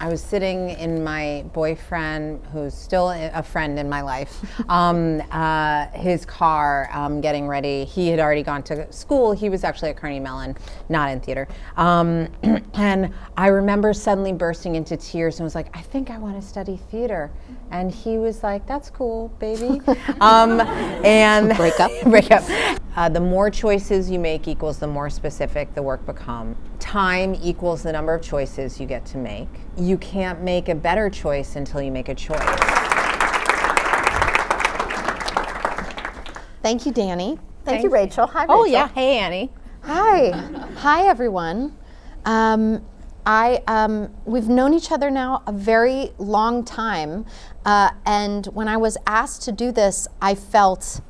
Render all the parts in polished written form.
I was sitting in my boyfriend, who's still a friend in my life, his car, getting ready. He had already gone to school. He was actually at Carnegie Mellon, not in theater. And I remember suddenly bursting into tears and was like, I think I want to study theater. And he was like, that's cool, baby. And break up. The more choices you make equals the more specific the work becomes. Time equals the number of choices you get to make. You can't make a better choice until you make a choice. Thank you, Danny. Thank you, Rachel. Hi, Rachel. Oh, yeah. Hey, Annie. Hi. Hi, everyone. We've known each other now a very long time, and when I was asked to do this, I felt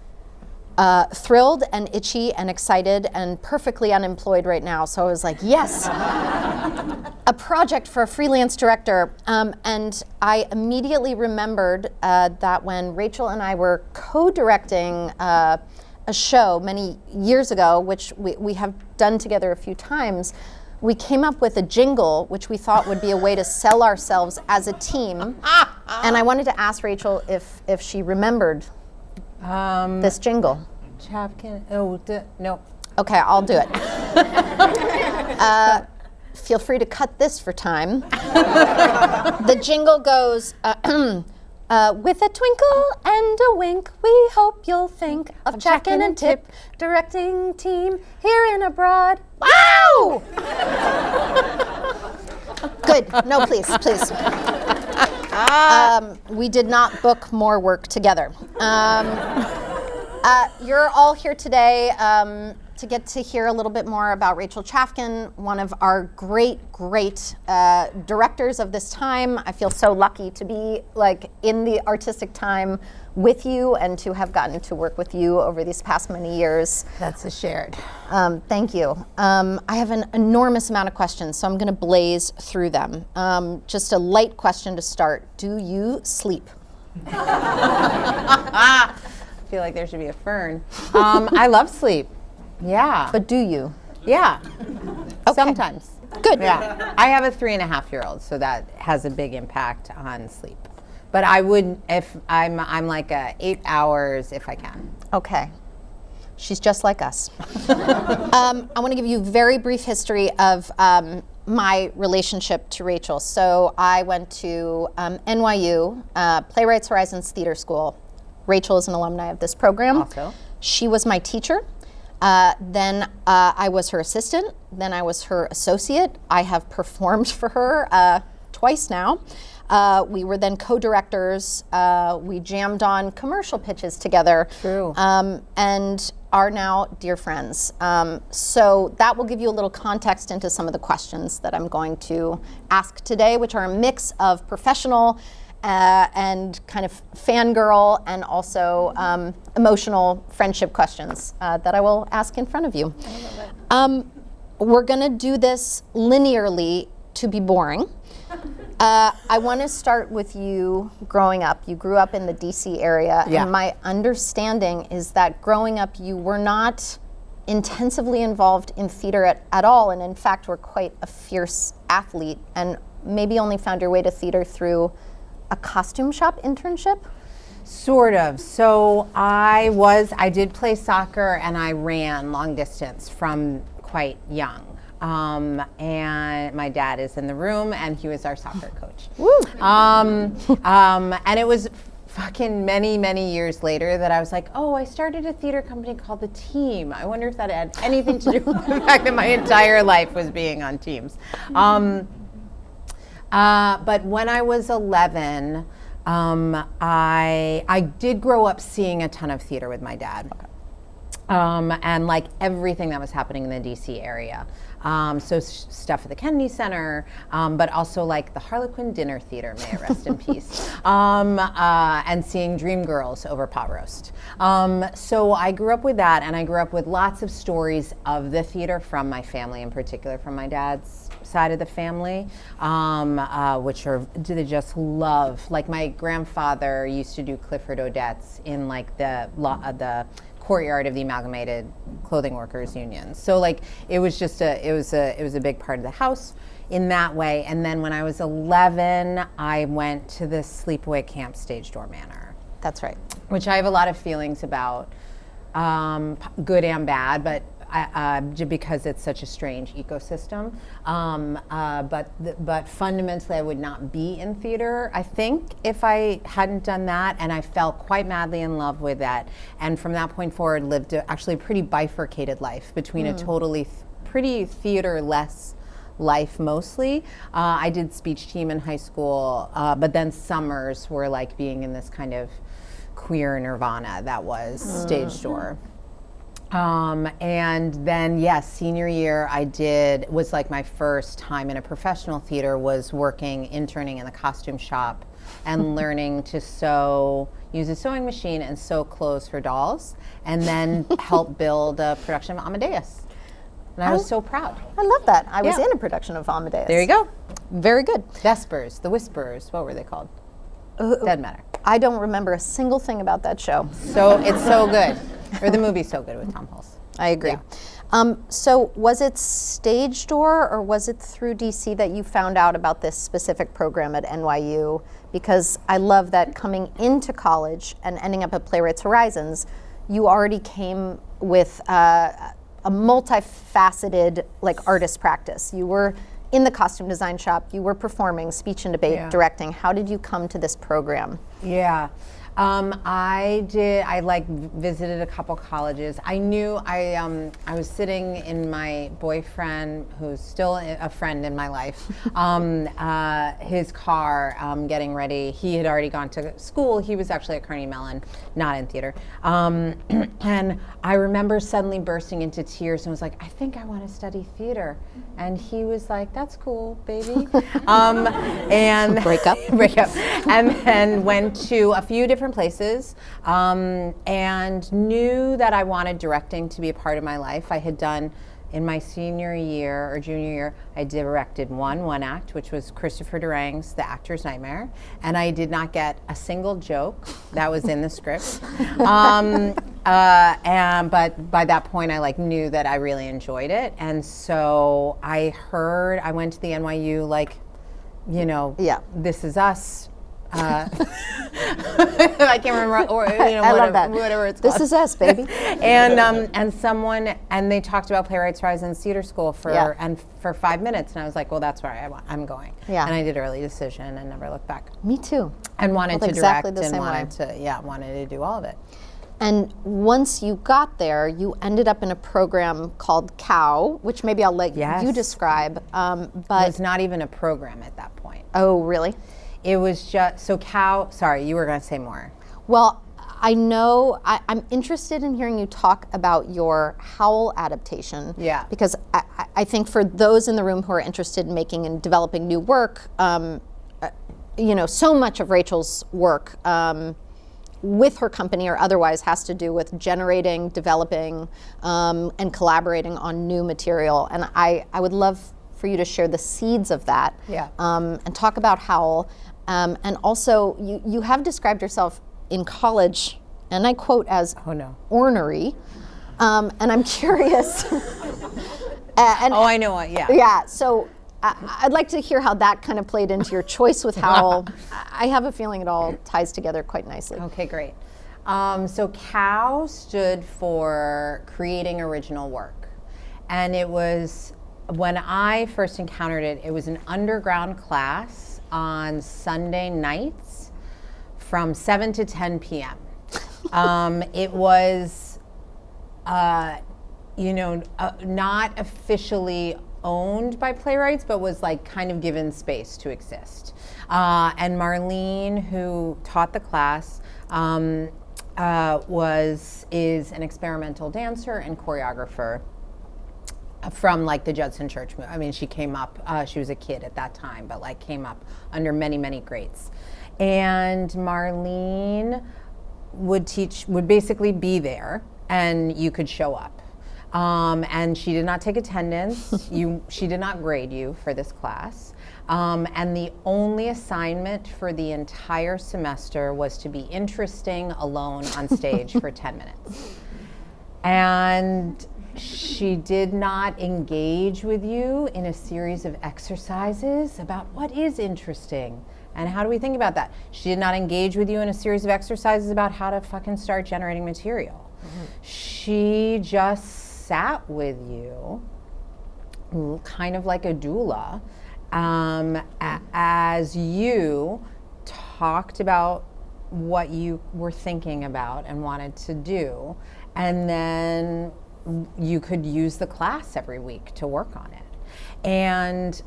thrilled and itchy and excited and perfectly unemployed right now. So I was like, yes, a project for a freelance director. And I immediately remembered that when Rachel and I were co-directing a show many years ago, which we have done together a few times, we came up with a jingle which we thought would be a way to sell ourselves as a team. And I wanted to ask Rachel if she remembered this jingle. Chavkin, no. Okay, I'll do it. Feel free to cut this for time. The jingle goes, with a twinkle and a wink, we hope you'll think of Chavkin and Tippe, directing team here and abroad. Wow! Good. No, please. We did not book more work together. You're all here today to get to hear a little bit more about Rachel Chavkin, one of our great directors of this time. I feel so lucky to be in the artistic time with you and to have gotten to work with you over these past many years. That's a shared. Thank you. I have an enormous amount of questions, so I'm going to blaze through them. Just a light question to start. Do you sleep? I feel like there should be a fern. I love sleep. Yeah. But do you? Yeah. Okay. Sometimes. Good. Yeah. I have a 3.5-year-old, so that has a big impact on sleep. But I would, if I'm like 8 hours if I can. Okay. She's just like us. I want to give you a very brief history of my relationship to Rachel. So I went to NYU, Playwrights Horizons Theater School. Rachel is an alumni of this program. Also. She was my teacher. Then I was her assistant. Then I was her associate. I have performed for her twice now. We were then co-directors. We jammed on commercial pitches together. True. And are now dear friends. So that will give you a little context into some of the questions that I'm going to ask today, which are a mix of professional and kind of fangirl and also emotional friendship questions that I will ask in front of you. I love it. We're gonna do this linearly to be boring. I want to start with you growing up. You grew up in the DC area, yeah. And my understanding is that growing up you were not intensively involved in theater at all, and in fact were quite a fierce athlete, and maybe only found your way to theater through a costume shop internship? Sort of. So I did play soccer and I ran long distance from quite young. And my dad is in the room and he was our soccer coach. Woo. And it was fucking many years later that I was like, oh, I started a theater company called The Team. I wonder if that had anything to do with the fact that my entire life was being on teams. But when I was 11, I did grow up seeing a ton of theater with my dad. Okay. And like everything that was happening in the DC area. So stuff at the Kennedy Center, but also like the Harlequin Dinner Theater, may it rest in peace. And seeing Dreamgirls over pot roast. So I grew up with that, and I grew up with lots of stories of the theater from my family, in particular from my dad's side of the family, which they just love. Like my grandfather used to do Clifford Odets in like the courtyard of the Amalgamated Clothing Workers Union. So like it was just it was a big part of the house. in that way. And then when I was 11, I went to this sleepaway camp, Stage Door Manor. That's right. Which I have a lot of feelings about, good and bad, but because it's such a strange ecosystem. But fundamentally, I would not be in theater, I think, if I hadn't done that. And I fell quite madly in love with that. And from that point forward, lived actually a pretty bifurcated life between a totally pretty theater-less life mostly. I did speech team in high school, but then summers were like being in this kind of queer nirvana that was Stage Door. And then, yes, senior year was like my first time in a professional theater, was interning in the costume shop and learning to use a sewing machine and sew clothes for dolls, and then help build a production of Amadeus. And I was so proud. I love that. I was in a production of Amadeus. There you go. Very good. Vespers, The Whisperers, what were they called? Doesn't matter. I don't remember a single thing about that show. So it's so good. Or the movie's so good with Tom Hulse. I agree. Yeah. So was it Stage Door, or was it through DC that you found out about this specific program at NYU? Because I love that coming into college and ending up at Playwrights Horizons, you already came with a multifaceted artist practice. You were in the costume design shop, you were performing, speech and debate, directing. How did you come to this program? Yeah. I visited a couple colleges. I knew I was sitting in my boyfriend, who's still a friend in my life, his car, getting ready. He had already gone to school. He was actually at Carnegie Mellon, not in theater. And I remember suddenly bursting into tears and was like, I think I want to study theater. And he was like, that's cool, baby. And break up. And then went to a few different places, and knew that I wanted directing to be a part of my life. I had done, in my senior year or junior year, I directed one act, which was Christopher Durang's The Actor's Nightmare, and I did not get a single joke that was in the script. But by that point, I knew that I really enjoyed it, and so I went to the NYU, This Is Us. I can't remember, or I love that. Whatever it's called. This Is Us, baby. And they talked about Playwrights Horizons Theater School for 5 minutes, and I was like, well, that's where I'm going. Yeah. And I did early decision and never looked back. Me too. And wanted to exactly direct the and same wanted to do all of it. And once you got there, you ended up in a program called COW, which maybe I'll let you describe. It was not even a program at that point. Oh, really? It was just, so COW, sorry, you were going to say more. Well, I know, I'm interested in hearing you talk about your Howl adaptation. Yeah. Because I think for those in the room who are interested in making and developing new work, so much of Rachel's work with her company or otherwise has to do with generating, developing, and collaborating on new material. And I would love for you to share the seeds of that, and talk about Howl. And also, you have described yourself in college, and I quote, as ornery. And I'm curious. I know what, Yeah, so I'd like to hear how that kind of played into your choice with Howl. I have a feeling it all ties together quite nicely. Okay, great. So COW stood for Creating Original Work. And it was, when I first encountered it, it was an underground class on Sunday nights from 7 to 10 p.m. It was, not officially owned by playwrights, but was kind of given space to exist. And Marlene, who taught the class, is an experimental dancer and choreographer from the Judson Church movement. I mean, she came up, she was a kid at that time, but came up under many, many greats. And Marlene would basically be there, and you could show up. And she did not take attendance. She did not grade you for this class. And the only assignment for the entire semester was to be interesting alone on stage for 10 minutes. And She did not engage with you in a series of exercises about what is interesting and how do we think about that. She did not engage with you in a series of exercises about how to fucking start generating material. She just sat with you, kind of like a doula, as you talked about what you were thinking about and wanted to do, and then you could use the class every week to work on it. And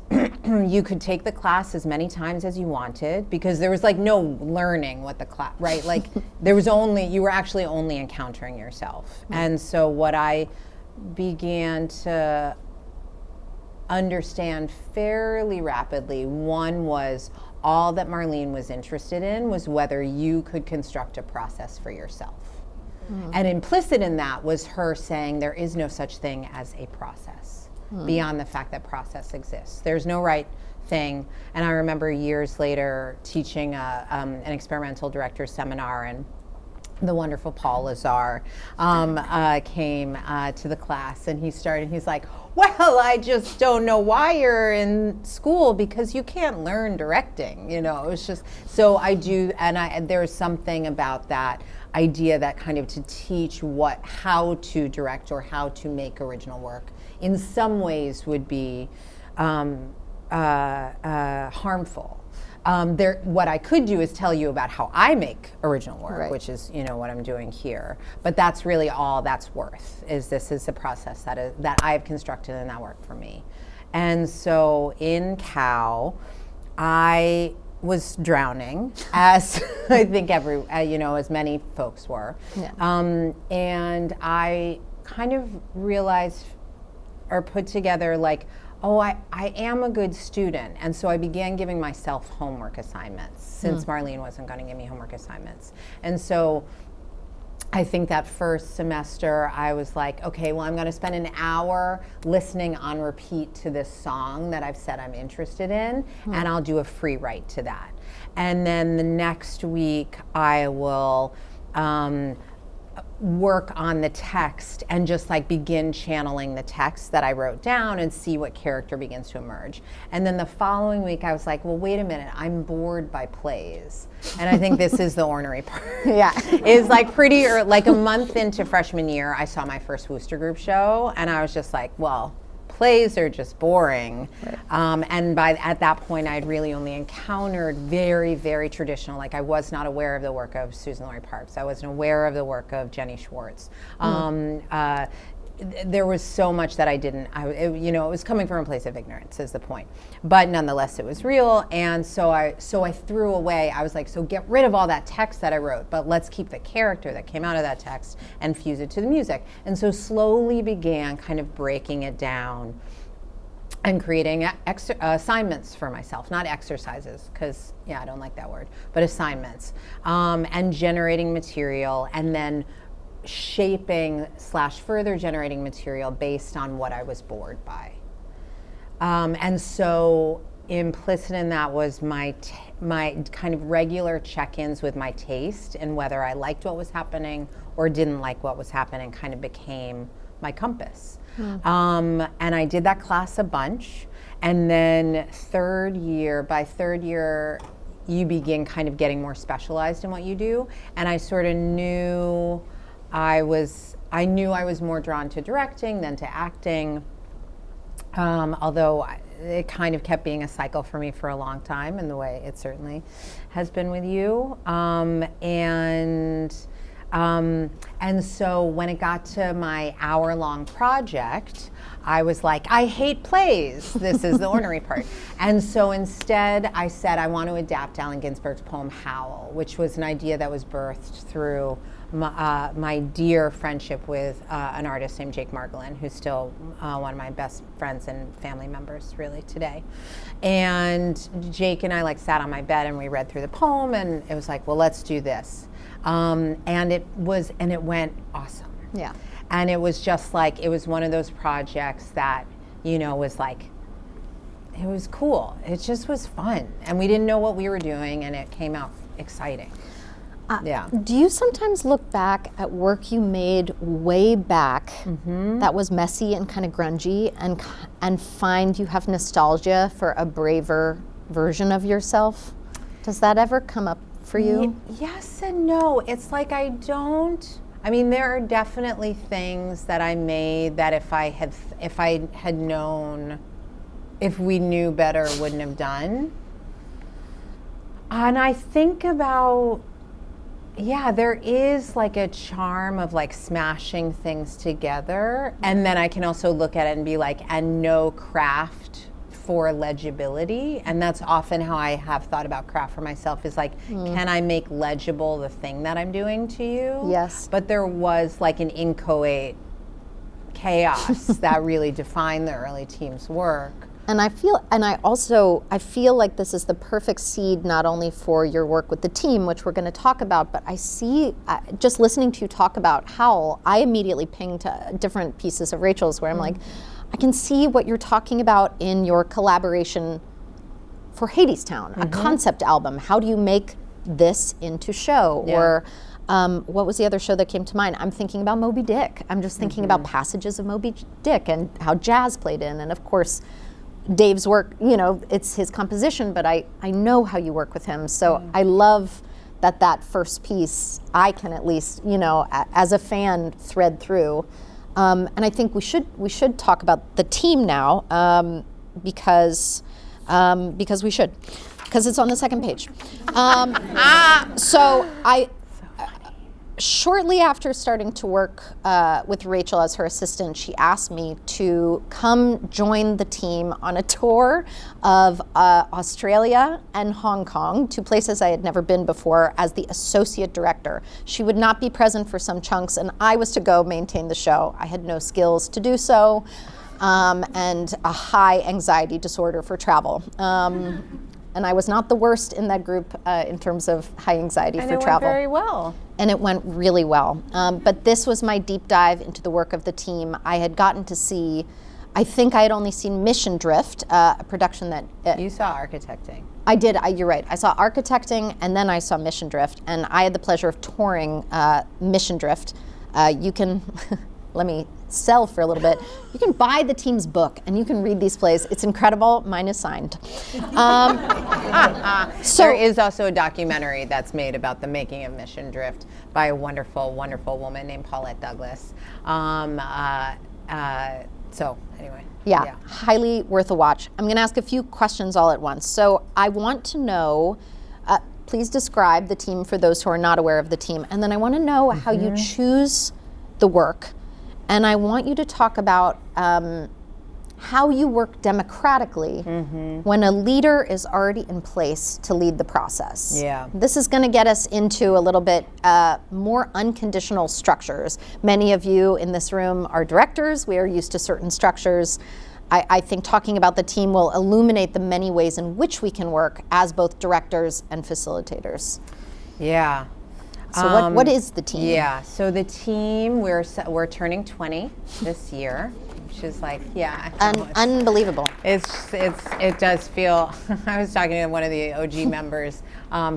you could take the class as many times as you wanted, because there was like no learning what the class, right? Like there was only, you were actually only encountering yourself. And so what I began to understand fairly rapidly, one was all that Marlene was interested in was whether you could construct a process for yourself. And implicit in that was her saying there is no such thing as a process beyond the fact that process exists. There's no right thing. And I remember years later teaching an experimental director's seminar, and the wonderful Paul Lazar came to the class, and he's like, well, I just don't know why you're in school, because you can't learn directing, you know. It's just, so I do, and there's something about that idea that kind of to teach how to direct or how to make original work in some ways would be harmful. What I could do is tell you about how I make original work, which is, you know, what I'm doing here. But that's really all that's worth, is this is a process that I've constructed and that worked for me. And so in Cal, I was drowning, as I think as many folks were. Yeah. And I kind of realized or put together like, oh, I am a good student. And so I began giving myself homework assignments, since Marlene wasn't going to give me homework assignments. And so I think that first semester I was like, okay, well, I'm going to spend an hour listening on repeat to this song that I've said I'm interested in, and I'll do a free write to that. And then the next week I will work on the text and just like begin channeling the text that I wrote down and see what character begins to emerge. And then the following week I was like, well, wait a minute, I'm bored by plays. And I think this is the ornery part. Yeah. Is like pretty early, like a month into freshman year, I saw my first Wooster Group show, and I was just like, well, plays are just boring. Right. And at that point, I had really only encountered very, very traditional, like I was not aware of the work of Susan Laurie Parks. I wasn't aware of the work of Jenny Schwartz. There was so much that I didn't, it was coming from a place of ignorance is the point. But nonetheless, it was real. And so I threw away, I was like, so get rid of all that text that I wrote, but let's keep the character that came out of that text and fuse it to the music. And so slowly began kind of breaking it down and creating assignments for myself, not exercises, because, I don't like that word, but assignments, and generating material, and then shaping / further generating material based on what I was bored by. And so implicit in that was my kind of regular check-ins with my taste, and whether I liked what was happening or didn't like what was happening kind of became my compass. And I did that class a bunch. And then by third year, you begin kind of getting more specialized in what you do. And I sort of knew I knew I was more drawn to directing than to acting, although it kind of kept being a cycle for me for a long time, in the way it certainly has been with you. And so when it got to my hour-long project, I was like, I hate plays. This is the ornery part. And so instead, I said I want to adapt Allen Ginsberg's poem Howl, which was an idea that was birthed through my dear friendship with an artist named Jake Margolin, who's still one of my best friends and family members really today. And Jake and I sat on my bed and we read through the poem, and it was like, well, let's do this. And it went awesome. Yeah. And it was just like, it was one of those projects that, was like, it was cool. It just was fun. And we didn't know what we were doing, and it came out exciting. Yeah. Do you sometimes look back at work you made way back that was messy and kind of grungy and find you have nostalgia for a braver version of yourself? Does that ever come up for you? Yes and no. It's like I mean, there are definitely things that I made that if I had known, if we knew better, wouldn't have done. And I think about, there is like a charm of like smashing things together. And then I can also look at it and be like, and no craft for legibility. And that's often how I have thought about craft for myself is like, can I make legible the thing that I'm doing to you? Yes. But there was like an inchoate chaos that really defined the early team's work. And I feel like this is the perfect seed not only for your work with the team, which we're going to talk about, but I see, just listening to you talk about Howl, I immediately pinged to different pieces of Rachel's where I'm like, I can see what you're talking about in your collaboration for Hadestown, a concept album. How do you make this into show? Yeah. Or what was the other show that came to mind? I'm thinking about Moby Dick. I'm just thinking about passages of Moby Dick and how jazz played in. And of course, Dave's work, it's his composition, but I know how you work with him. So I love that first piece, I can at least, as a fan, thread through. And I think we should talk about the team now because we should, because it's on the second page. So shortly after starting to work with Rachel as her assistant, she asked me to come join the team on a tour of Australia and Hong Kong, two places I had never been before, as the associate director. She would not be present for some chunks, and I was to go maintain the show. I had no skills to do so, and a high anxiety disorder for travel. And I was not the worst in that group in terms of high anxiety for travel. And it went very well. And it went really well. But this was my deep dive into the work of the team. I had gotten to see, I think I had only seen Mission Drift, a production that... You saw Architecting. I did, you're right. I saw Architecting and then I saw Mission Drift. And I had the pleasure of touring Mission Drift. You can, let me sell for a little bit. You can buy the team's book and you can read these plays. It's incredible. Mine is signed. So there is also a documentary that's made about the making of Mission Drift by a wonderful, wonderful woman named Paulette Douglas. So anyway. Yeah, highly worth a watch. I'm going to ask a few questions all at once. So I want to know, please describe the team for those who are not aware of the team. And then I want to know how you choose the work. And I want you to talk about how you work democratically when a leader is already in place to lead the process. Yeah. This is going to get us into a little bit more unconditional structures. Many of you in this room are directors. We are used to certain structures. I think talking about the team will illuminate the many ways in which we can work as both directors and facilitators. Yeah. So what is the team? Yeah, so the team, we're turning 20 this year, which is like, Unbelievable. It does feel, I was talking to one of the OG members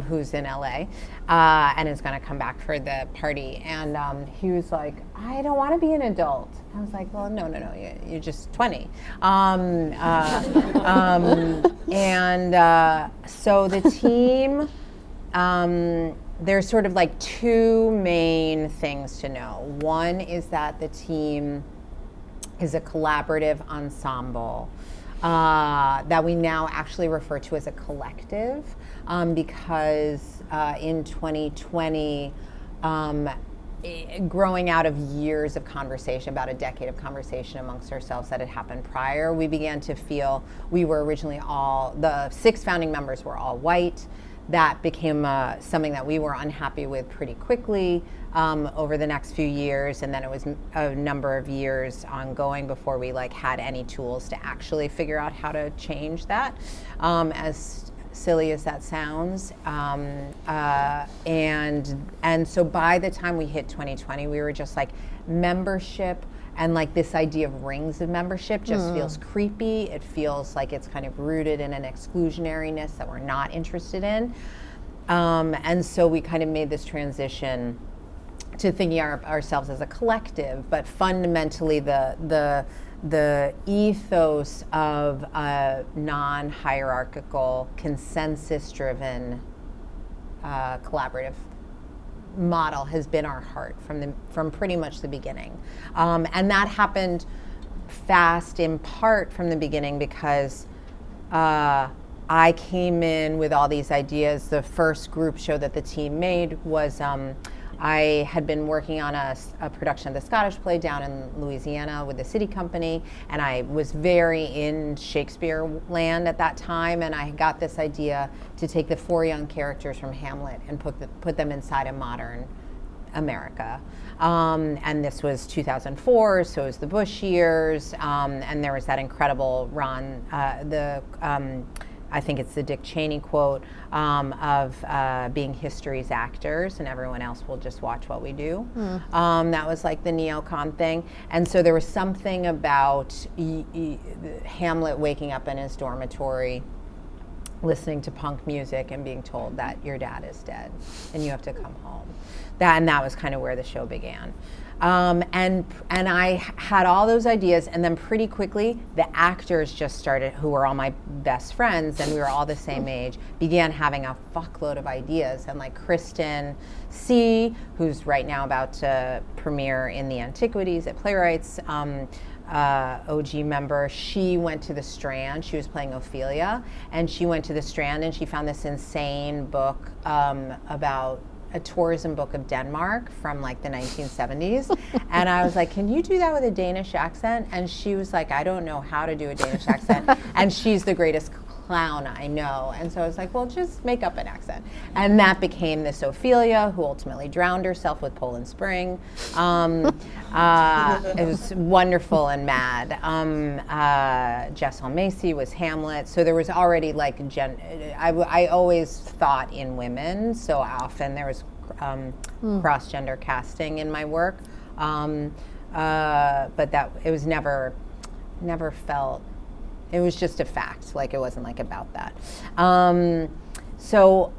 who's in LA and is going to come back for the party, and he was like, I don't want to be an adult. I was like, well, no, you're just 20. So the team, there's sort of like two main things to know. One is that the team is a collaborative ensemble that we now actually refer to as a collective because in 2020, growing out of years of conversation, about a decade of conversation amongst ourselves that had happened prior, we began to feel we were originally the 6 founding members were all white. That became something that we were unhappy with pretty quickly over the next few years, and then it was a number of years ongoing before we had any tools to actually figure out how to change that. As silly as that sounds, and so by the time we hit 2020, we were just membership. And this idea of rings of membership just feels creepy. It feels like it's kind of rooted in an exclusionariness that we're not interested in. And so we kind of made this transition to thinking ourselves as a collective, but fundamentally the ethos of a non-hierarchical, consensus-driven, collaborative model has been our heart from pretty much the beginning. And that happened fast in part from the beginning because I came in with all these ideas. The first group show that the team made was I had been working on a production of the Scottish play down in Louisiana with the City Company, and I was very in Shakespeare land at that time, and I got this idea to take the 4 young characters from Hamlet and put them inside a modern America. And this was 2004, so it was the Bush years, and there was that incredible Ron, I think it's the Dick Cheney quote of being history's actors and everyone else will just watch what we do. That was like the neocon thing. And so there was something about Hamlet waking up in his dormitory, listening to punk music and being told that your dad is dead and you have to come home. That was kind of where the show began. And I had all those ideas, and then pretty quickly the actors just started, who were all my best friends and we were all the same age, began having a fuckload of ideas. And like Kristen C., who's right now about to premiere in the Antiquities at Playwrights, OG member, she went to the Strand. She was playing Ophelia, and she went to the Strand and she found this insane book about a tourism book of Denmark from like the 1970s. And I was like, can you do that with a Danish accent? And she was like, I don't know how to do a Danish accent. And she's the greatest clown I know. And so I was like, well, just make up an accent. And that became this Ophelia, who ultimately drowned herself with Poland Spring. It was wonderful and mad. Jess Macy was Hamlet. So there was already like, I always thought in women, so often there was cross-gender casting in my work. But that, it was never felt, it was just a fact, like it wasn't like about that. So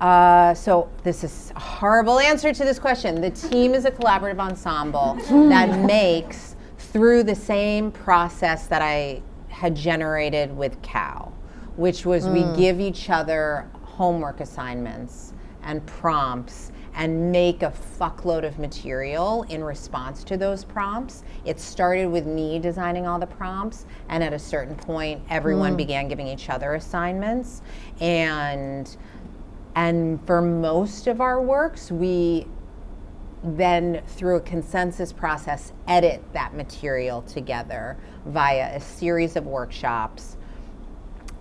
this is a horrible answer to this question. The team is a collaborative ensemble that makes through the same process that I had generated with Cow, which was we give each other homework assignments and prompts and make a fuckload of material in response to those prompts. It started with me designing all the prompts, and at a certain point, everyone began giving each other assignments. And for most of our works, we then, through a consensus process, edit that material together via a series of workshops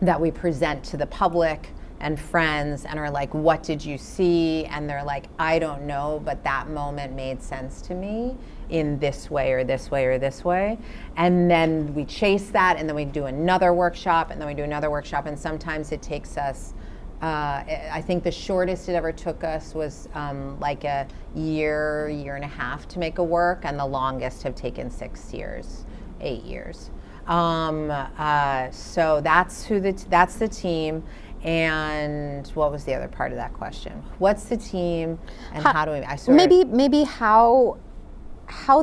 that we present to the public and friends, and are like, what did you see? And they're like, I don't know, but that moment made sense to me in this way or this way or this way. And then we chase that, and then we do another workshop, and then we do another workshop, and sometimes it takes us, I think the shortest it ever took us was like a year and a half to make a work, and the longest have taken 6 years, 8 years. So that's the team. And what was the other part of that question? What's the team, and how do we? Maybe how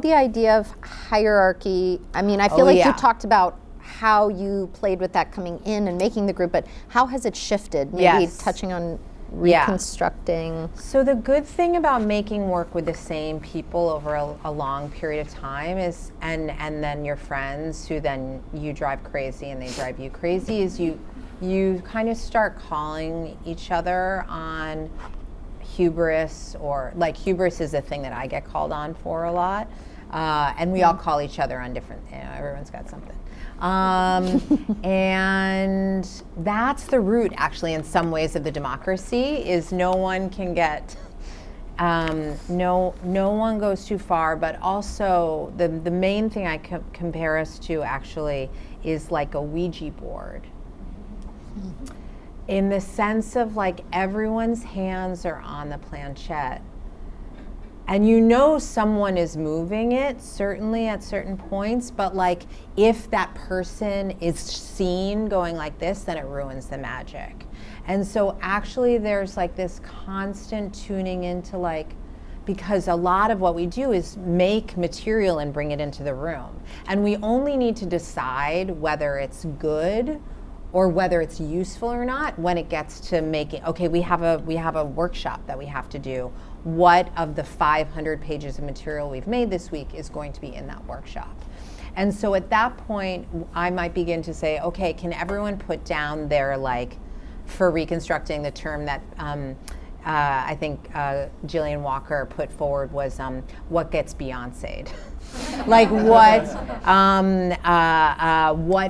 the idea of hierarchy. I mean, I feel like you talked about how you played with that coming in and making the group, but how has it shifted? Maybe touching on reconstructing. So the good thing about making work with the same people over a long period of time is, and then your friends who then you drive crazy and they drive you crazy, is you kind of start calling each other on hubris, or like hubris is a thing that I get called on for a lot. And we all call each other on different, everyone's got something. And that's the root, actually, in some ways, of the democracy, is no one can get, no one goes too far, but also the main thing I compare us to, actually, is like a Ouija board. In the sense of like everyone's hands are on the planchette, and you know someone is moving it, certainly at certain points, but like if that person is seen going like this, then it ruins the magic. And so actually there's like this constant tuning into like, because a lot of what we do is make material and bring it into the room. And we only need to decide whether it's good or whether it's useful or not when it gets to making, okay, we have a workshop that we have to do. What of the 500 pages of material we've made this week is going to be in that workshop? And so at that point, I might begin to say, okay, can everyone put down their, like, for reconstructing the term that I think Jillian Walker put forward was what gets Beyonce'd? Like what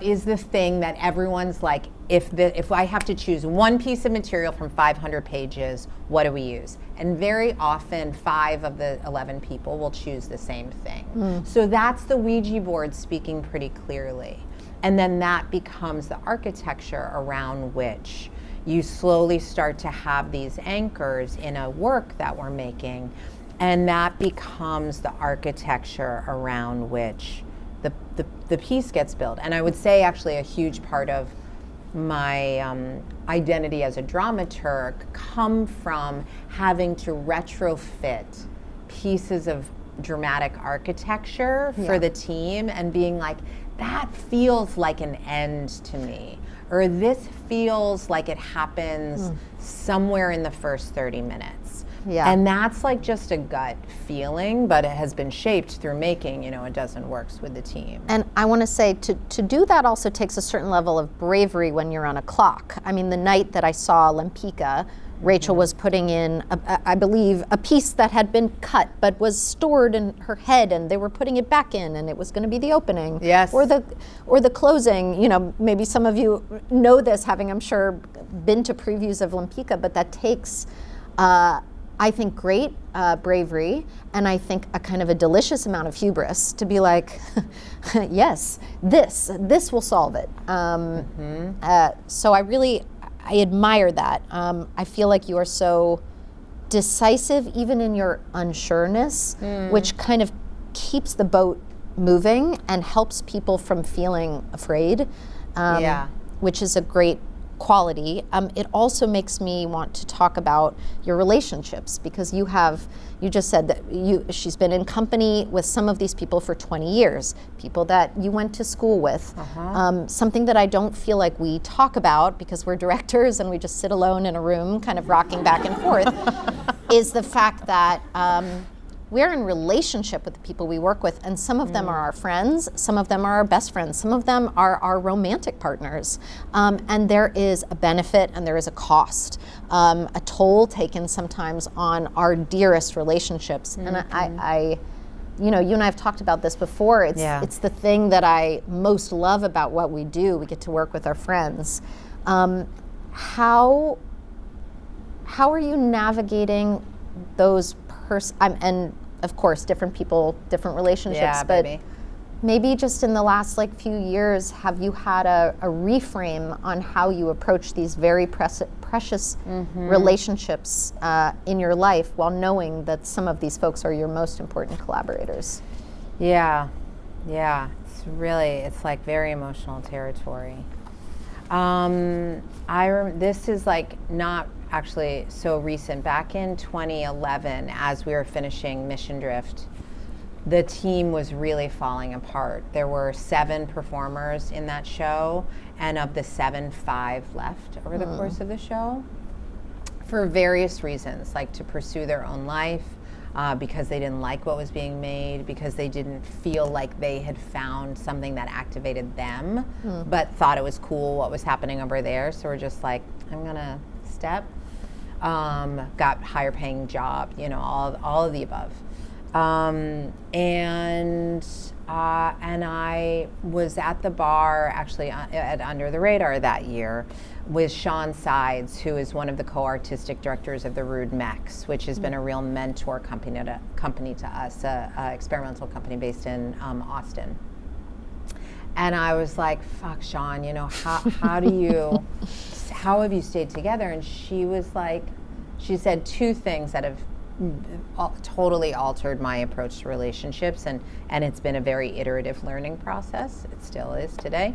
is the thing that everyone's like, if I have to choose one piece of material from 500 pages, what do we use? And very often 5 of the 11 people will choose the same thing. So that's the Ouija board speaking pretty clearly. And then that becomes the architecture around which you slowly start to have these anchors in a work that we're making. And that becomes the architecture around which the piece gets built. And I would say actually a huge part of my identity as a dramaturg come from having to retrofit pieces of dramatic architecture for the team and being like, that feels like an end to me. Or this feels like it happens somewhere in the first 30 minutes. Yeah. And that's like just a gut feeling, but it has been shaped through making, a dozen works with the team. And I want to say to do that also takes a certain level of bravery when you're on a clock. I mean, the night that I saw Lempicka, Rachel was putting in, I believe, a piece that had been cut but was stored in her head, and they were putting it back in, and it was going to be the opening. Yes. Or the closing. Maybe some of you know this, having, I'm sure, been to previews of Lempicka, but that takes, I think, great bravery, and I think a kind of a delicious amount of hubris to be like, yes, this will solve it. So I admire that. I feel like you are so decisive, even in your unsureness, which kind of keeps the boat moving and helps people from feeling afraid, which is a great quality. It also makes me want to talk about your relationships, because you just said that she's been in company with some of these people for 20 years, people that you went to school with. Something that I don't feel like we talk about, because we're directors and we just sit alone in a room kind of rocking back and forth, is the fact that we're in relationship with the people we work with, and some of them are our friends, some of them are our best friends, some of them are our romantic partners. And there is a benefit and there is a cost, a toll taken sometimes on our dearest relationships. And I you and I have talked about this before. It's the thing that I most love about what we do. We get to work with our friends. How are you navigating those and of course, different people, different relationships, but baby. Maybe just in the last few years, have you had a reframe on how you approach these very precious relationships in your life, while knowing that some of these folks are your most important collaborators? Yeah, it's like very emotional territory. This is not actually so recent. Back in 2011, as we were finishing Mission Drift, the team was really falling apart. There were 7 performers in that show, and of the 7, 5 left over the course of the show for various reasons, like to pursue their own life, because they didn't like what was being made, because they didn't feel like they had found something that activated them, but thought it was cool what was happening over there. So we're just like, I'm gonna step. Got higher paying job, all of the above. And I was at the bar actually at Under the Radar that year with Sean Sides, who is one of the co-artistic directors of the Rude Mex, which has been a real mentor company to us, a experimental company based in Austin. And I was like, fuck, Sean, how have you stayed together? And she was like, she said 2 things that have totally altered my approach to relationships, and it's been a very iterative learning process. It still is today.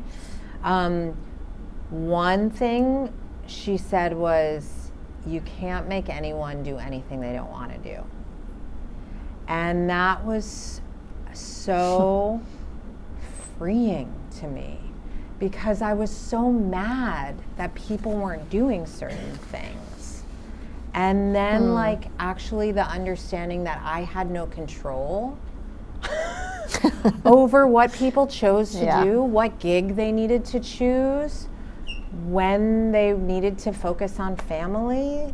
One thing she said was, you can't make anyone do anything they don't want to do. And that was so freeing to me, because I was so mad that people weren't doing certain things. And then like actually the understanding that I had no control over what people chose to do, what gig they needed to choose, when they needed to focus on family,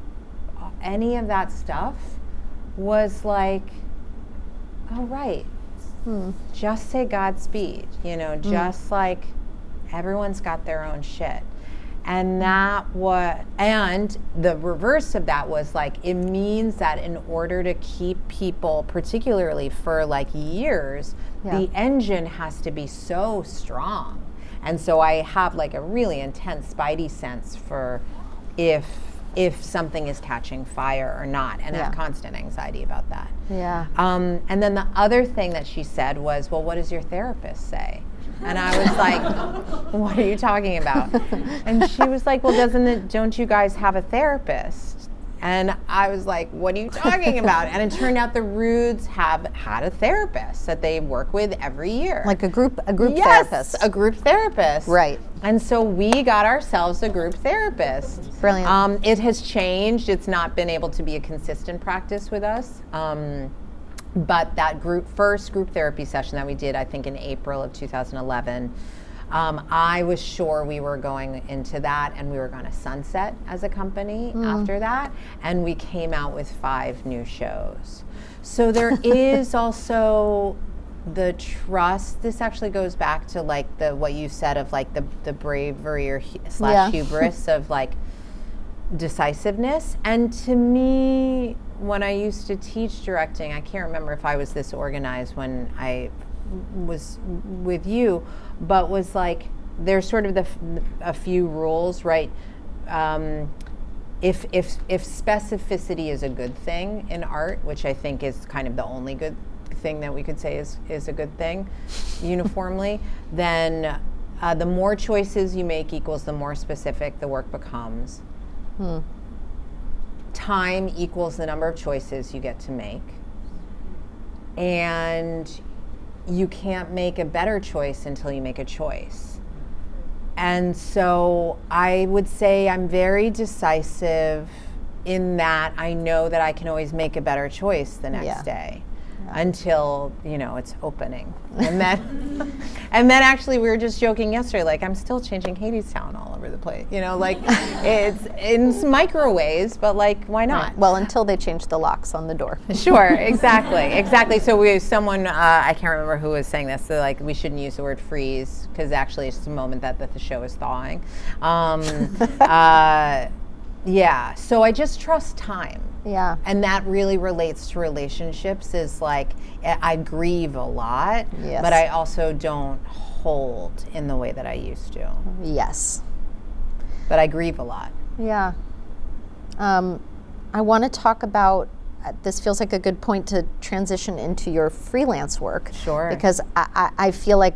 any of that stuff was like, oh right, just say Godspeed, you know, just like everyone's got their own shit. And and the reverse of that was like, it means that in order to keep people, particularly for like years, the engine has to be so strong. And so I have like a really intense spidey sense for if something is catching fire or not, and have constant anxiety about that. And then the other thing that she said was, well, what does your therapist say? And I was like, what are you talking about? And she was like, well, don't you guys have a therapist? And I was like, what are you talking about? And it turned out the Roods have had a therapist that they work with every year. Like a group yes, therapist. A group therapist. Right. And so we got ourselves a group therapist. Brilliant. It has changed. It's not been able to be a consistent practice with us. But that first group therapy session that we did, I think in April of 2011, I was sure we were going into that and we were going to sunset as a company after that. And we came out with 5 new shows. So there is also the trust. This actually goes back to like what you said of like the bravery or / hubris of like decisiveness. And to me, when I used to teach directing, I can't remember if I was this organized when I was with you, but was like, there's sort of a few rules, right? If specificity is a good thing in art, which I think is kind of the only good thing that we could say is a good thing uniformly, then the more choices you make equals the more specific the work becomes. Time equals the number of choices you get to make. And you can't make a better choice until you make a choice. And so I would say I'm very decisive in that I know that I can always make a better choice the next day. Until, you know, it's opening. And then actually we were just joking yesterday, like I'm still changing Hadestown all over the place. You know, like it's in micro ways, but like why not? Right. Well, until they change the locks on the door. Sure, exactly. So someone, I can't remember who was saying this, so like we shouldn't use the word freeze, because actually it's the moment that the show is thawing. Yeah, so I just trust time. Yeah. And that really relates to relationships, is like, I grieve a lot, but I also don't hold in the way that I used to. Yes. But I grieve a lot. Yeah. I want to talk about, this feels like a good point to transition into your freelance work. Sure. Because I feel like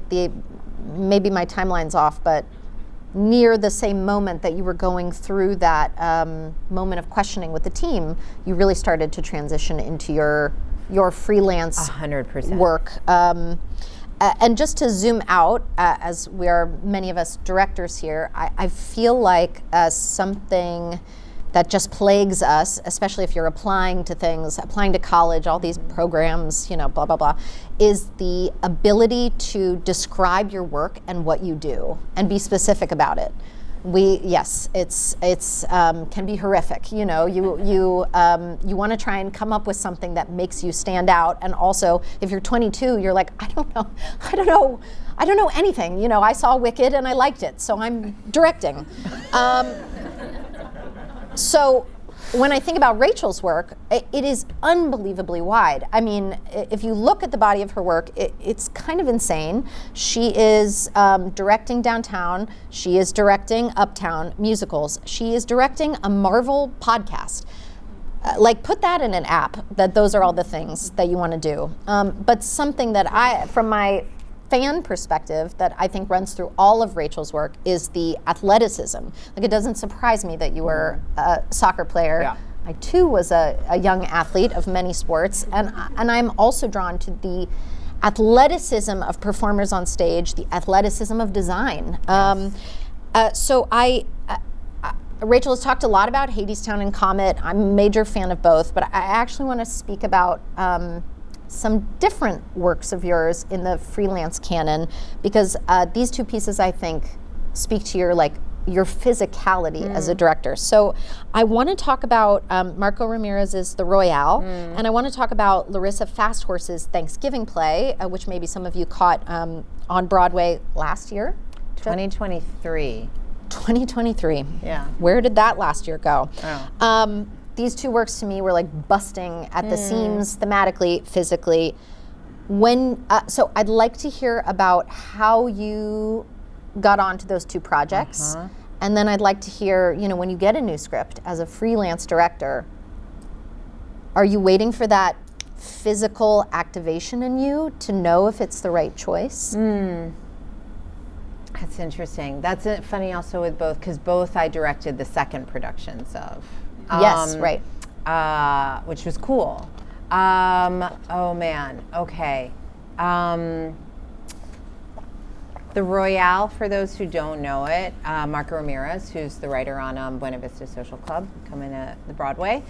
maybe my timeline's off, but near the same moment that you were going through that moment of questioning with the team, you really started to transition into your freelance 100% work. And just to zoom out, as we are many of us directors here, I feel like something that just plagues us, especially if you're applying to things, applying to college, all these programs, you know, blah, blah, blah, is the ability to describe your work and what you do and be specific about it. It's can be horrific. You know, you want to try and come up with something that makes you stand out. And also, if you're 22, you're like, I don't know anything. You know, I saw Wicked and I liked it, so I'm directing. So when I think about Rachel's work, it is unbelievably wide. I mean, if you look at the body of her work, it's kind of insane. She is directing downtown. She is directing uptown musicals. She is directing a Marvel podcast. Like, put that in an app, that those are all the things that you want to do. But something that from my fan perspective that I think runs through all of Rachel's work is the athleticism. Like, it doesn't surprise me that you were a soccer player. Yeah. I too was a young athlete of many sports, and I'm also drawn to the athleticism of performers on stage, the athleticism of design. So Rachel has talked a lot about Hadestown and Comet. I'm a major fan of both, but I actually want to speak about some different works of yours in the freelance canon, because these two pieces, I think, speak to your physicality as a director. So I want to talk about Marco Ramirez's The Royale, and I want to talk about Larissa Fast Horse's Thanksgiving play, which maybe some of you caught on Broadway last year. 2023. 2023. Yeah. Where did that last year go? Oh. These two works to me were like busting at the seams thematically, physically. So I'd like to hear about how you got onto those two projects. And then I'd like to hear, when you get a new script as a freelance director, are you waiting for that physical activation in you to know if it's the right choice? That's interesting. That's funny also with both, because both I directed the second productions of. Yes, right. Which was cool. Oh man, okay. The Royale, for those who don't know it, Marco Ramirez, who's the writer on Buena Vista Social Club, coming to the Broadway,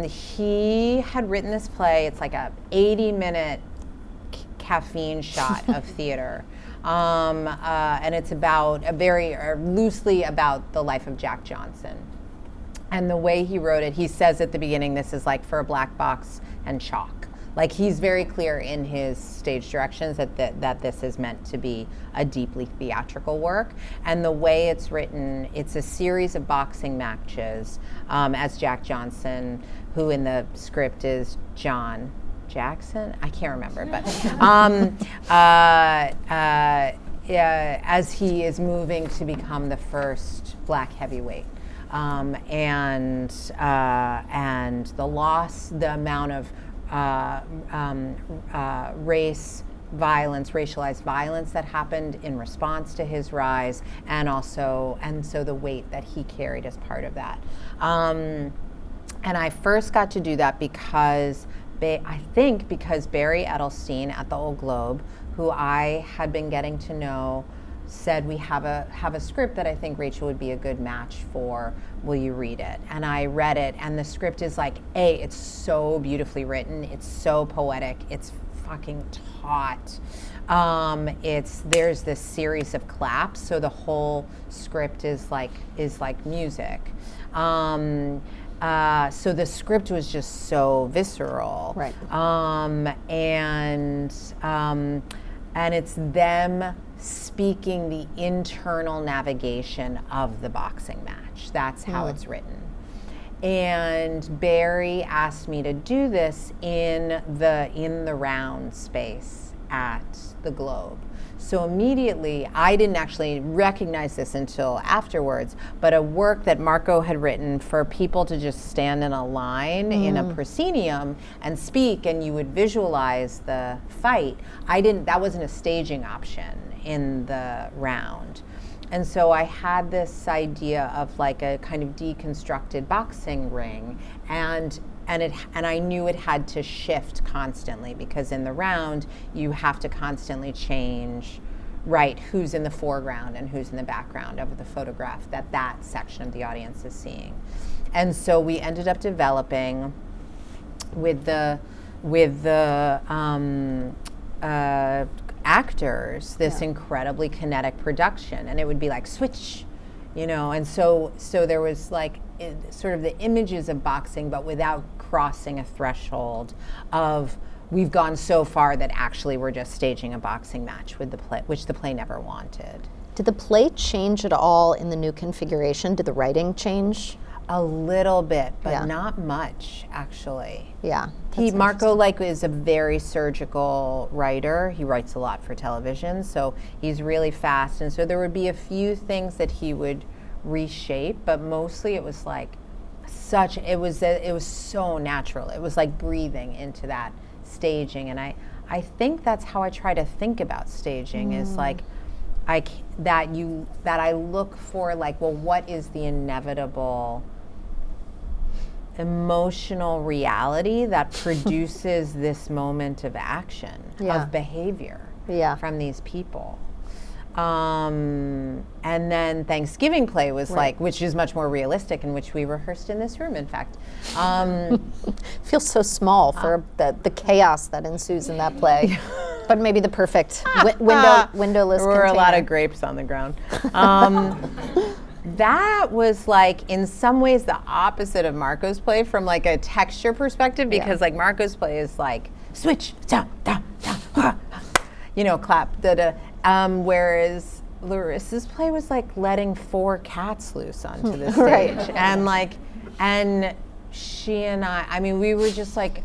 he had written this play. It's like a 80-minute caffeine shot of theater. And it's about loosely about the life of Jack Johnson. And the way he wrote it, he says at the beginning, this is like for a black box and chalk. Like, he's very clear in his stage directions that this is meant to be a deeply theatrical work. And the way it's written, it's a series of boxing matches as Jack Johnson, who in the script is John Jackson? I can't remember, but as he is moving to become the first black heavyweight. And the loss, the amount of racialized violence that happened in response to his rise, and so the weight that he carried as part of that. And I first got to do that because Barry Edelstein at the Old Globe, who I had been getting to know, said, we have a script that I think Rachel would be a good match for. Will you read it? And I read it, and the script is like, it's so beautifully written. It's so poetic. It's fucking taut. There's this series of claps, so the whole script is like music. So the script was just so visceral. Right. And it's them speaking the internal navigation of the boxing match. That's how it's written. And Barry asked me to do this in the round space at the Globe. So immediately, I didn't actually recognize this until afterwards, but a work that Marco had written for people to just stand in a line in a proscenium and speak, and you would visualize the fight. That wasn't a staging option in the round. And so I had this idea of like a kind of deconstructed boxing ring, and I knew it had to shift constantly, because in the round you have to constantly change, right, who's in the foreground and who's in the background of the photograph that section of the audience is seeing. And so we ended up developing with the actors this incredibly kinetic production, and it would be like switch, and so there was like sort of the images of boxing, but without crossing a threshold of we've gone so far that actually we're just staging a boxing match with the play, which the play never wanted. Did the play change at all in the new configuration? Did the writing change? A little bit, but not much, actually. Yeah. Marco is a very surgical writer. He writes a lot for television, so he's really fast. And so there would be a few things that he would reshape, but mostly it was like it was so natural. It was like breathing into that staging. And I I think that's how I try to think about staging is like, that I look for like, well, what is the inevitable emotional reality that produces this moment of action, of behavior from these people. And then Thanksgiving play was like, which is much more realistic, in which we rehearsed in this room, in fact. Feels so small for the chaos that ensues in that play. But maybe the perfect windowless There were container. a lot of grapes on the ground. That was like, in some ways, the opposite of Marco's play from like a texture perspective, because like Marco's play is like, switch, down, down, down, you know, clap, da-da. Whereas Larissa's play was like letting 4 cats loose onto the stage. And like, and she and I mean, we were just like,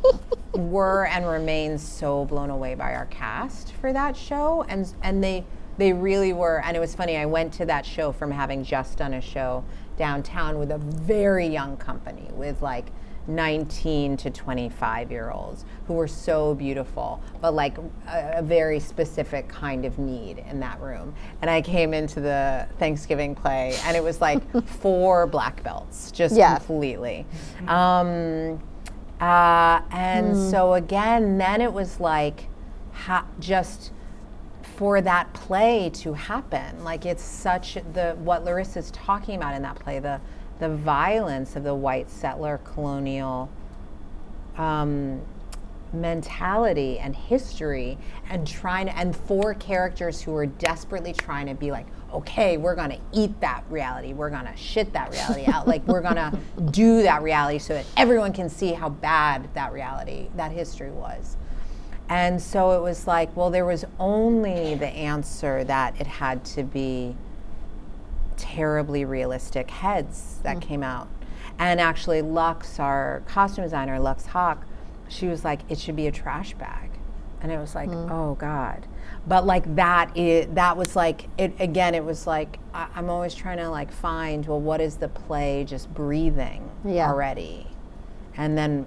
were and remain so blown away by our cast for that show. And they really were. And it was funny, I went to that show from having just done a show downtown with a very young company with like 19 to 25-year-olds who were so beautiful, but like a very specific kind of need in that room. And I came into the Thanksgiving play and it was like 4 black belts, just completely. And so again, then it was like, just for that play to happen, like it's such what Larissa's talking about in that play, the violence of the white settler colonial mentality and history, and 4 characters who are desperately trying to be like, okay, we're gonna eat that reality, we're gonna shit that reality out, like we're gonna do that reality so that everyone can see how bad that reality, that history was. And so it was like, well, there was only the answer that it had to be terribly realistic heads that came out. And actually Lux, our costume designer, Lux Hawk, she was like, it should be a trash bag. And it was like, oh God. But like that was like, it was like, I'm always trying to like find, well, what is the play just breathing already? And then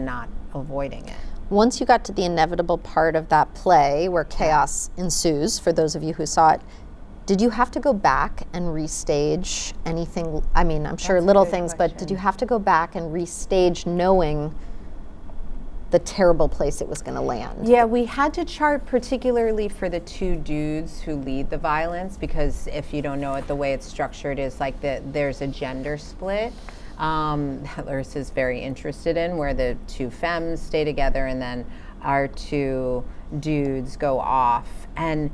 not avoiding it. Once you got to the inevitable part of that play where chaos ensues, for those of you who saw it, did you have to go back and restage anything? I mean, I'm sure little things, but did you have to go back and restage knowing the terrible place it was going to land? Yeah, we had to chart particularly for the 2 dudes who lead the violence, because if you don't know it, the way it's structured is like there's a gender split. That Larissa's very interested in, where the 2 femmes stay together and then our 2 dudes go off. And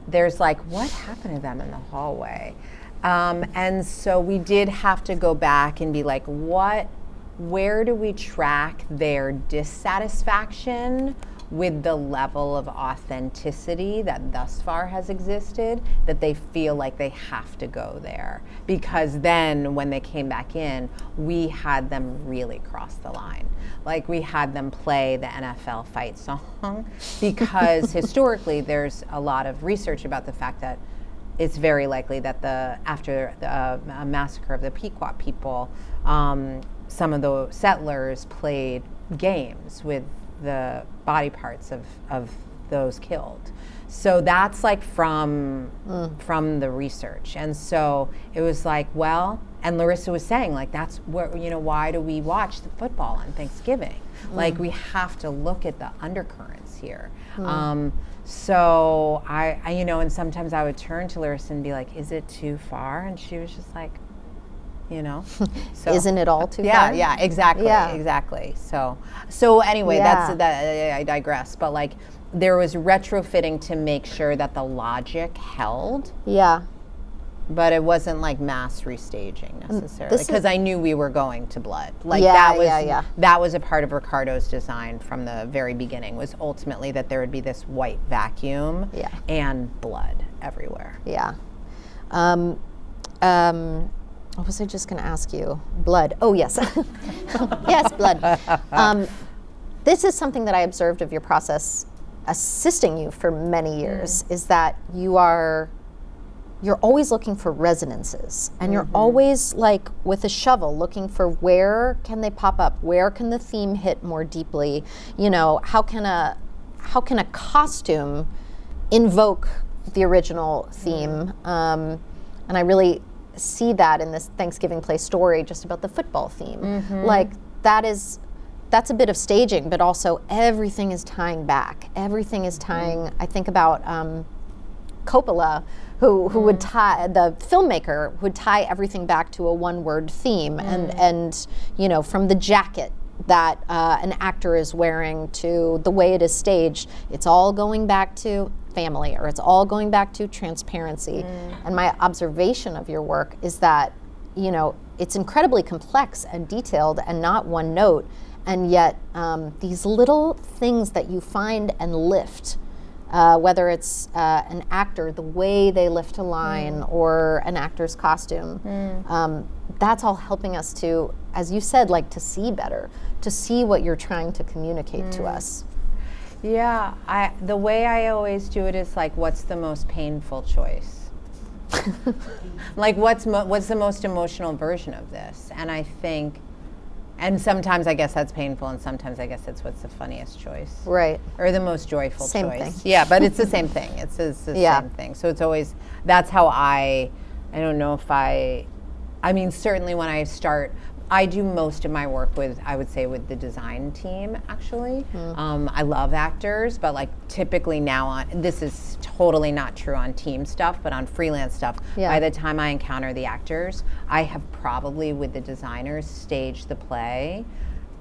there's like, what happened to them in the hallway? And so we did have to go back and be like, where do we track their dissatisfaction with the level of authenticity that thus far has existed, that they feel like they have to go there? Because then when they came back in, we had them really cross the line. Like we had them play the NFL fight song, because historically there's a lot of research about the fact that it's very likely that after the massacre of the Pequot people, some of the settlers played games with the body parts of those killed. So that's like from the research. And so it was like, well, and Larissa was saying like, that's where, why do we watch the football on Thanksgiving? Like we have to look at the undercurrents here. So I and sometimes I would turn to Larissa and be like, is it too far? And she was just like, so isn't it all too far? Yeah, exactly. So anyway, that's that. I digress. But like, there was retrofitting to make sure that the logic held. Yeah. But it wasn't like mass restaging necessarily, because I knew we were going to blood. Like that was a part of Ricardo's design from the very beginning, was ultimately that there would be this white vacuum and blood everywhere. Yeah. What was I just going to ask you? Blood. Oh, yes. Yes, blood. This is something that I observed of your process assisting you for many years, is that you're always looking for resonances, and you're always like with a shovel looking for where can they pop up, where can the theme hit more deeply, how can how can a costume invoke the original theme? And I really see that in this Thanksgiving Play story, just about the football theme. Like that's a bit of staging, but also everything is tying back. Everything is tying. I think about Coppola, who would tie, the filmmaker would tie everything back to a one-word theme, and you know, from the jacket that an actor is wearing to the way it is staged, it's all going back to family, or it's all going back to transparency. And my observation of your work is that, you know, it's incredibly complex and detailed and not one note, and yet these little things that you find and lift, whether it's an actor, the way they lift a line, or an actor's costume, that's all helping us to, as you said, like to see better, to see what you're trying to communicate to us. Yeah, the way I always do it is like, what's the most painful choice? Like, what's the most emotional version of this? And I think, and sometimes I guess that's painful, and sometimes I guess it's what's the funniest choice. Right. Or the most joyful Same choice. thing. Yeah, but it's the same thing. It's the same thing. So it's always, that's how I don't know if I mean, certainly when I start, I do most of my work with, I would say, with the design team, actually. I love actors, but like typically now this is totally not true on team stuff, but on freelance stuff, by the time I encounter the actors, I have probably, with the designers, staged the play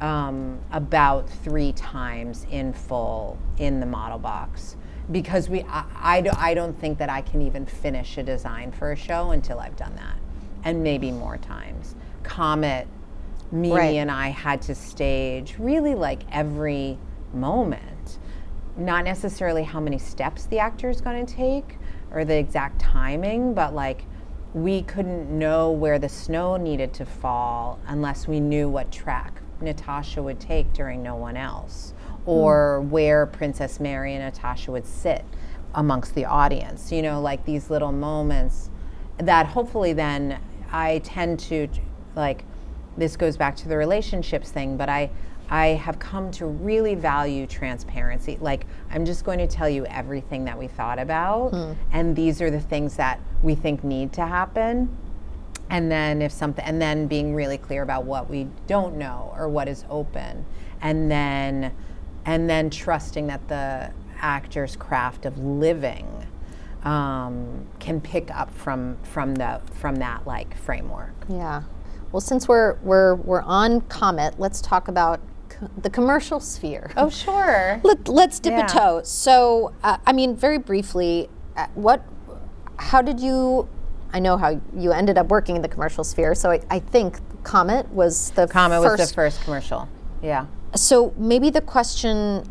about 3 times in full in the model box. Because I don't think that I can even finish a design for a show until I've done that, and maybe more times. Comet, Mimi and I had to stage really like every moment, not necessarily how many steps the actor is going to take or the exact timing, but like we couldn't know where the snow needed to fall unless we knew what track Natasha would take during No One Else, or where Princess Mary and Natasha would sit amongst the audience. You know, like these little moments that hopefully then I tend to, like, this goes back to the relationships thing, but I have come to really value transparency. Like, I'm just going to tell you everything that we thought about, and these are the things that we think need to happen. And then and then being really clear about what we don't know or what is open, and then trusting that the actor's craft of living can pick up from that like framework. Yeah. Well, since we're on Comet, let's talk about the commercial sphere. Oh, sure. Let's dip a toe. So, I mean, very briefly, how did you? I know how you ended up working in the commercial sphere. So I think Comet was the first commercial. Yeah. So maybe the question,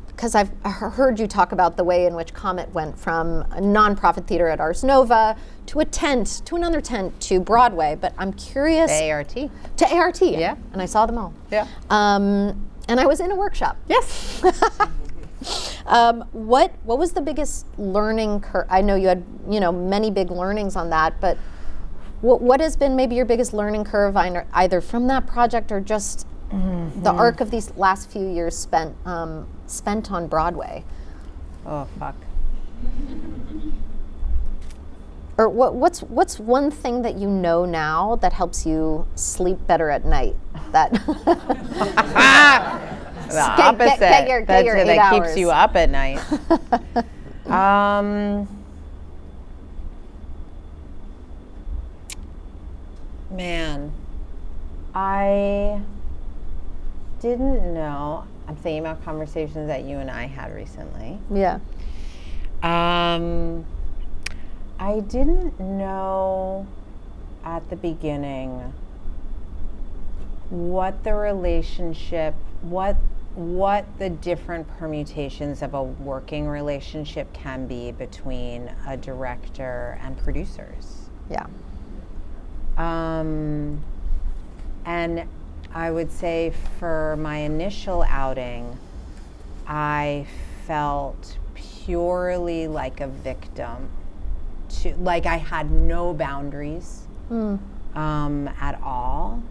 because I've heard you talk about the way in which Comet went from a nonprofit theater at Ars Nova to a tent, to another tent, to Broadway, but I'm curious. To ART. To ART. Yeah. And I saw them all. Yeah. And I was in a workshop. Yes. What was the biggest learning curve? I know you had, many big learnings on that, but what has been maybe your biggest learning curve, either from that project or just the arc of these last few years spent on Broadway? Oh, fuck. Or what's one thing that you know now that helps you sleep better at night? That the opposite. Get your 8 that hours. keeps you up at night. Man, I didn't know. I'm thinking about conversations that you and I had recently. Yeah. I didn't know at the beginning what the relationship, what the different permutations of a working relationship can be between a director and producers. Yeah. And I would say for my initial outing, I felt purely like a victim. Like I had no boundaries at all.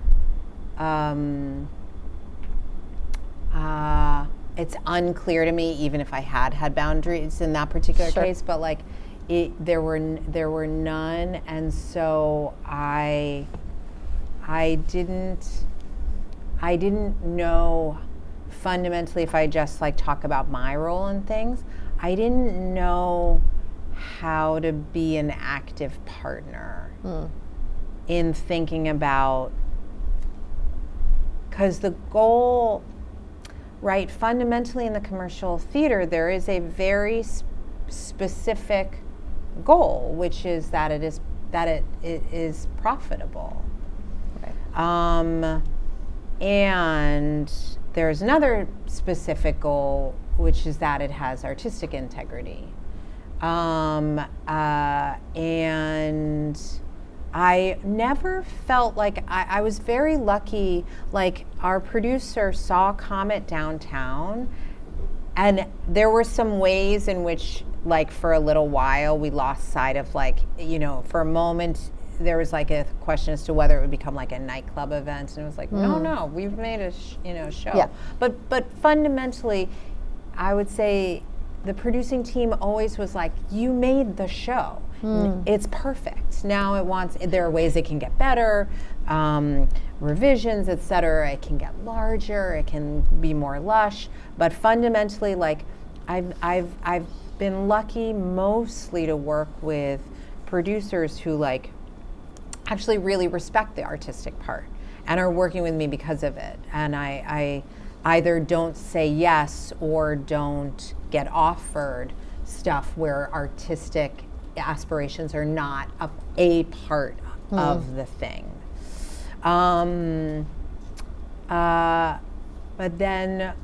it's unclear to me, even if I had boundaries in that particular case, but like there were none, and so I didn't know fundamentally, if I just like talk about my role in things, I didn't know how to be an active partner in thinking about, because the goal, right, fundamentally in the commercial theater, there is a very specific goal, which is that it is profitable. Right. And there's another specific goal, which is that it has artistic integrity. And I never felt like, I was very lucky, like our producer saw Comet downtown, and there were some ways in which, like, for a little while we lost sight of, like, you know, for a moment there was like a question as to whether it would become like a nightclub event, and it was like, no, we've made a show. Yeah. But fundamentally, I would say the producing team always was like, you made the show. It's perfect. Now there are ways it can get better, revisions, etc. It can get larger, it can be more lush, but fundamentally, like, I've been lucky mostly to work with producers who, like, actually really respect the artistic part and are working with me because of it. And I either don't say yes or don't get offered stuff where artistic aspirations are not a part of the thing. But then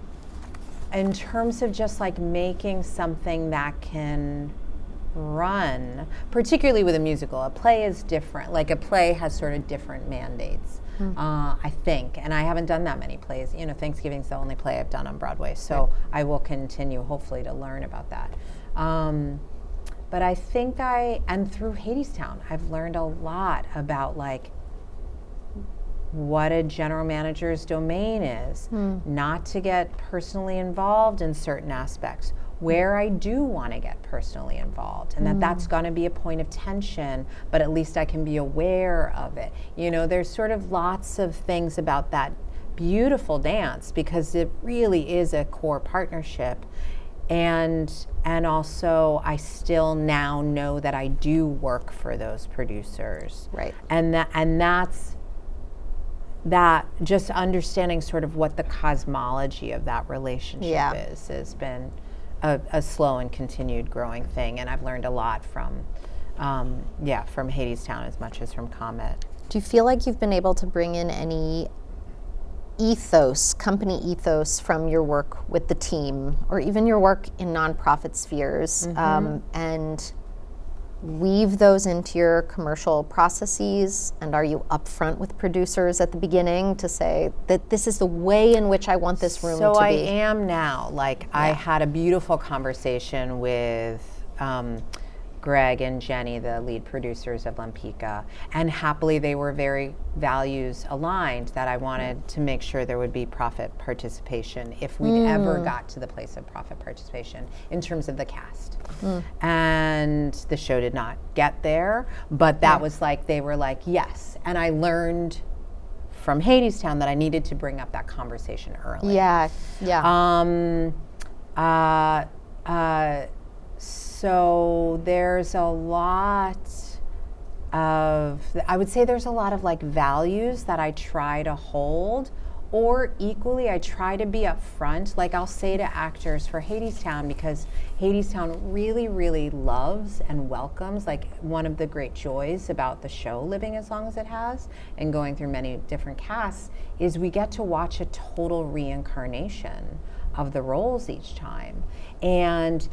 in terms of just like making something that can run, particularly with a musical, a play is different. Like a play has sort of different mandates, I think. And I haven't done that many plays. You know, Thanksgiving's the only play I've done on Broadway, so I will continue hopefully to learn about that. But I think and through Hadestown, I've learned a lot about like what a general manager's domain is, not to get personally involved in certain aspects, where I do want to get personally involved, and that's going to be a point of tension, but at least I can be aware of it. You know, there's sort of lots of things about that beautiful dance, because it really is a core partnership. And also I still now know that I do work for those producers. Right. And that's that, just understanding sort of what the cosmology of that relationship is, has been a slow and continued growing thing. And I've learned a lot from Hadestown as much as from Comet. Do you feel like you've been able to bring in any company ethos from your work with the team, or even your work in nonprofit spheres, and weave those into your commercial processes? And are you upfront with producers at the beginning to say that this is the way in which I want this room to be? So I am now. Like, I had a beautiful conversation with Greg and Jenny, the lead producers of Lempicka, and happily they were very values aligned, that I wanted to make sure there would be profit participation if we'd ever got to the place of profit participation in terms of the cast. And the show did not get there, but that was like, they were like, yes. And I learned from Hadestown that I needed to bring up that conversation early. So there's a lot of, I would say there's a lot of like values that I try to hold, or equally I try to be upfront. Like, I'll say to actors for Hadestown, because Hadestown really, really loves and welcomes, like, one of the great joys about the show living as long as it has and going through many different casts is we get to watch a total reincarnation of the roles each time. And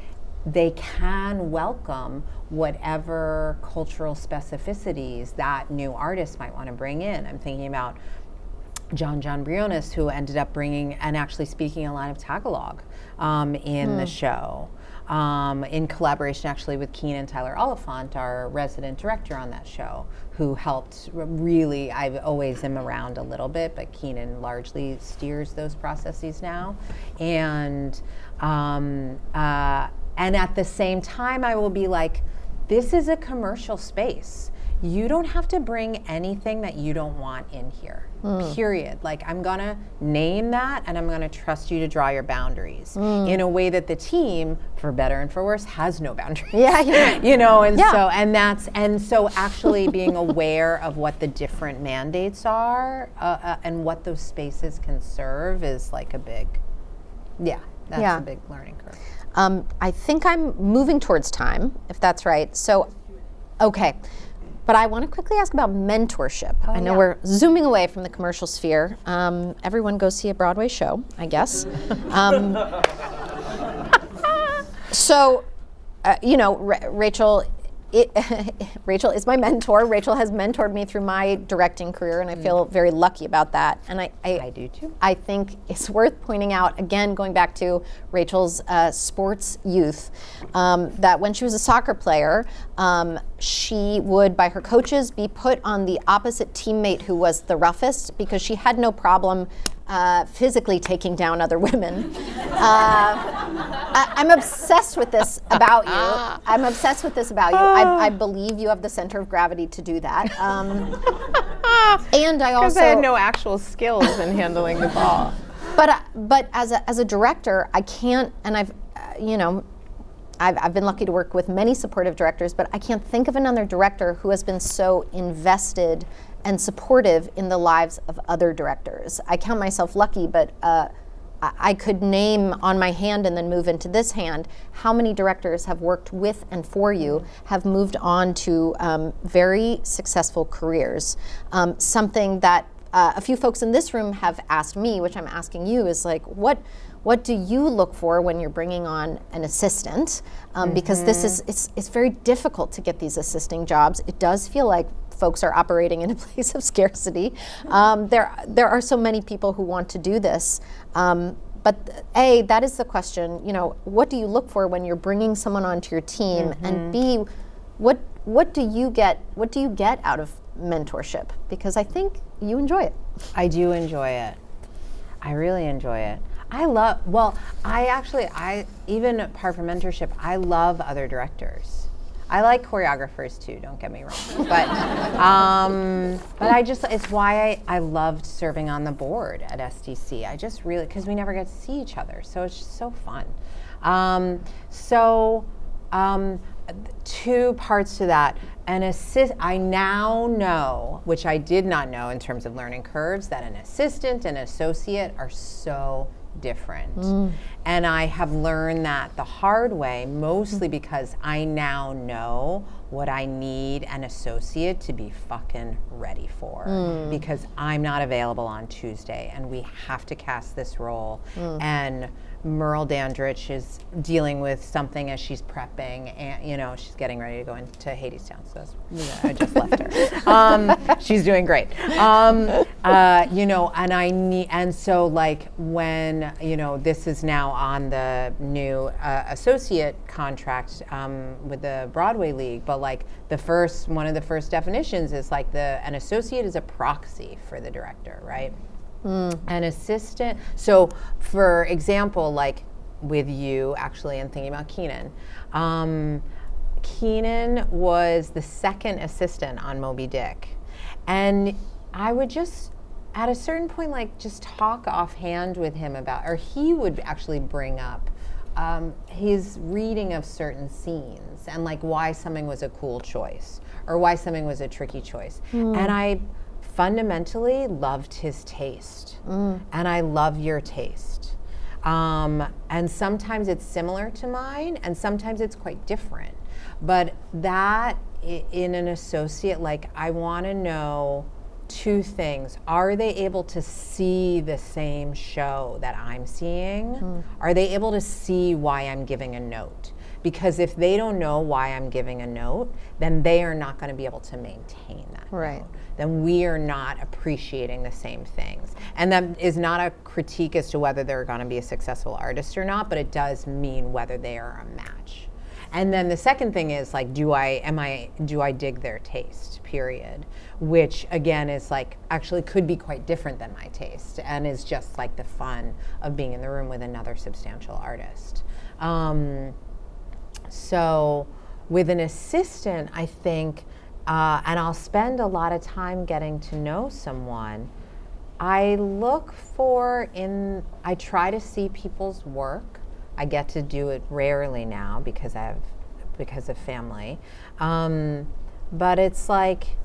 they can welcome whatever cultural specificities that new artist might want to bring in. I'm thinking about John Briones, who ended up bringing and actually speaking a line of Tagalog in the show. in collaboration actually with Keenan Tyler Oliphant, our resident director on that show, who helped really, I always am around a little bit, but Keenan largely steers those processes now. And at the same time, I will be like, this is a commercial space. You don't have to bring anything that you don't want in here, period. Like, I'm gonna name that, and I'm gonna trust you to draw your boundaries in a way that the team, for better and for worse, has no boundaries. Yeah. You know, and so actually being aware of what the different mandates are and what those spaces can serve is like a big, that's a big learning curve. I think I'm moving towards time, if that's right. So, okay. But I want to quickly ask about mentorship. I know we're zooming away from the commercial sphere. Everyone go see a Broadway show, I guess. So, Rachel, Rachel is my mentor. Rachel has mentored me through my directing career, and I feel very lucky about that. And I do too. I think it's worth pointing out, again, going back to Rachel's sports youth, that when she was a soccer player, she would, by her coaches, be put on the opposite teammate who was the roughest, because she had no problem physically taking down other women. I'm obsessed with this about you. I believe you have the center of gravity to do that. And I also, because I had no actual skills in handling the ball. But as a director, I can't, and I've been lucky to work with many supportive directors, but I can't think of another director who has been so invested and supportive in the lives of other directors. I count myself lucky, but I could name on my hand and then move into this hand how many directors have worked with and for you, have moved on to very successful careers. Something that a few folks in this room have asked me, which I'm asking you, is like, what do you look for when you're bringing on an assistant? Because this is, it's very difficult to get these assisting jobs. It does feel like folks are operating in a place of scarcity. There are so many people who want to do this. But A, that is the question, what do you look for when you're bringing someone onto your team? And B, what do you get out of mentorship? Because I think you enjoy it. I do enjoy it. I really enjoy it. Even apart from mentorship, I love other directors. I like choreographers too, don't get me wrong. But it's why I loved serving on the board at SDC. I just really, because we never get to see each other, so it's just so fun. Two parts to that. I now know, which I did not know in terms of learning curves, that an assistant and associate are so different. And I have learned that the hard way, mostly because I now know what I need an associate to be fucking ready for. Because I'm not available on Tuesday and we have to cast this role. And Merle Dandridge is dealing with something as she's prepping, and she's getting ready to go into Hadestown. So I just left her. She's doing great. And so like when this is now on the new associate contract with the Broadway League, but like one of the first definitions is like an associate is a proxy for the director, right? An assistant. So, for example, like with you actually, and thinking about Keenan, Keenan was the second assistant on Moby Dick, and I would just, at a certain point, like just talk offhand with him about, or he would actually bring up his reading of certain scenes and like why something was a cool choice or why something was a tricky choice, and I fundamentally loved his taste, and I love your taste. And sometimes it's similar to mine, and sometimes it's quite different. But that, in an associate, like I want to know two things. Are they able to see the same show that I'm seeing? Are they able to see why I'm giving a note? because if they don't know why I'm giving a note, then they are not going to be able to maintain that note. Then we are not appreciating the same things. And that is not a critique as to whether they're going to be a successful artist or not, but it does mean whether they are a match. And then the second thing is like, do I dig their taste, period? Which again is like, actually could be quite different than my taste, and is just like the fun of being in the room with another substantial artist. So with an assistant, I think, and I'll spend a lot of time getting to know someone, I try to see people's work. I get to do it rarely now because of family. But it's like,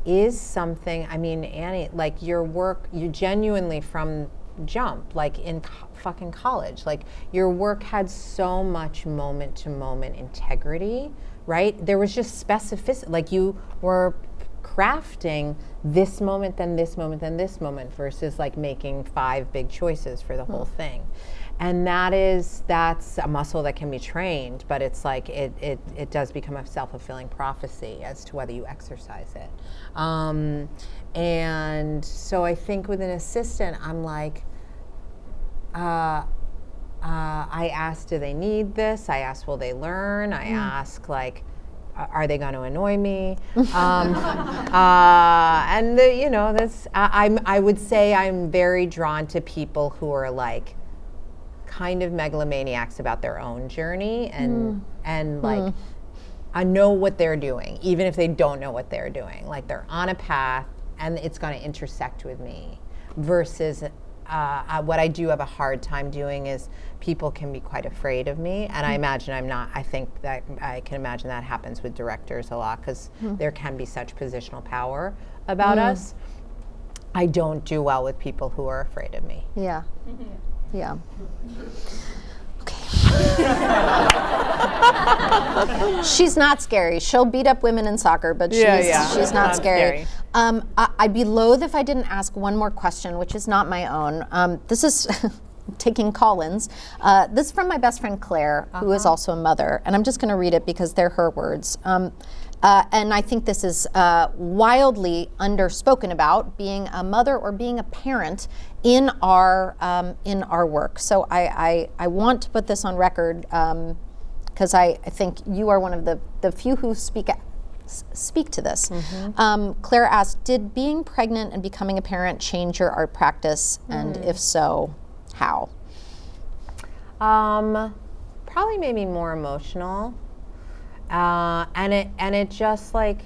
is something, I mean, Annie, like your work, you genuinely from jump, like in fucking college, like your work had so much moment to moment integrity, right? There was just specificity, like you were crafting this moment, then this moment, then this moment, versus like making 5 big choices for the whole thing. And that's a muscle that can be trained, but it's like it does become a self-fulfilling prophecy as to whether you exercise it. And so I think with an assistant, I'm like, I ask, do they need this? I ask, will they learn? I ask, like, are they going to annoy me? And that's I would say I'm very drawn to people who are like kind of megalomaniacs about their own journey and like I know what they're doing, even if they don't know what they're doing. Like they're on a path and it's going to intersect with me. Versus what I do have a hard time doing is people can be quite afraid of me, and I imagine I'm not. I think that I can imagine that happens with directors a lot because there can be such positional power about us. I don't do well with people who are afraid of me. Yeah. Yeah. Okay. She's not scary. She'll beat up women in soccer, but she's not scary. I'd be loath if I didn't ask one more question, which is not my own. This is taking call-ins. This is from my best friend Claire, who is also a mother, and I'm just going to read it because they're her words. And I think this is wildly underspoken about, being a mother or being a parent in our work. So I want to put this on record because I think you are one of the few who speak to this. Claire asked, did being pregnant and becoming a parent change your art practice? And if so, how? Probably made me more emotional. And it just like,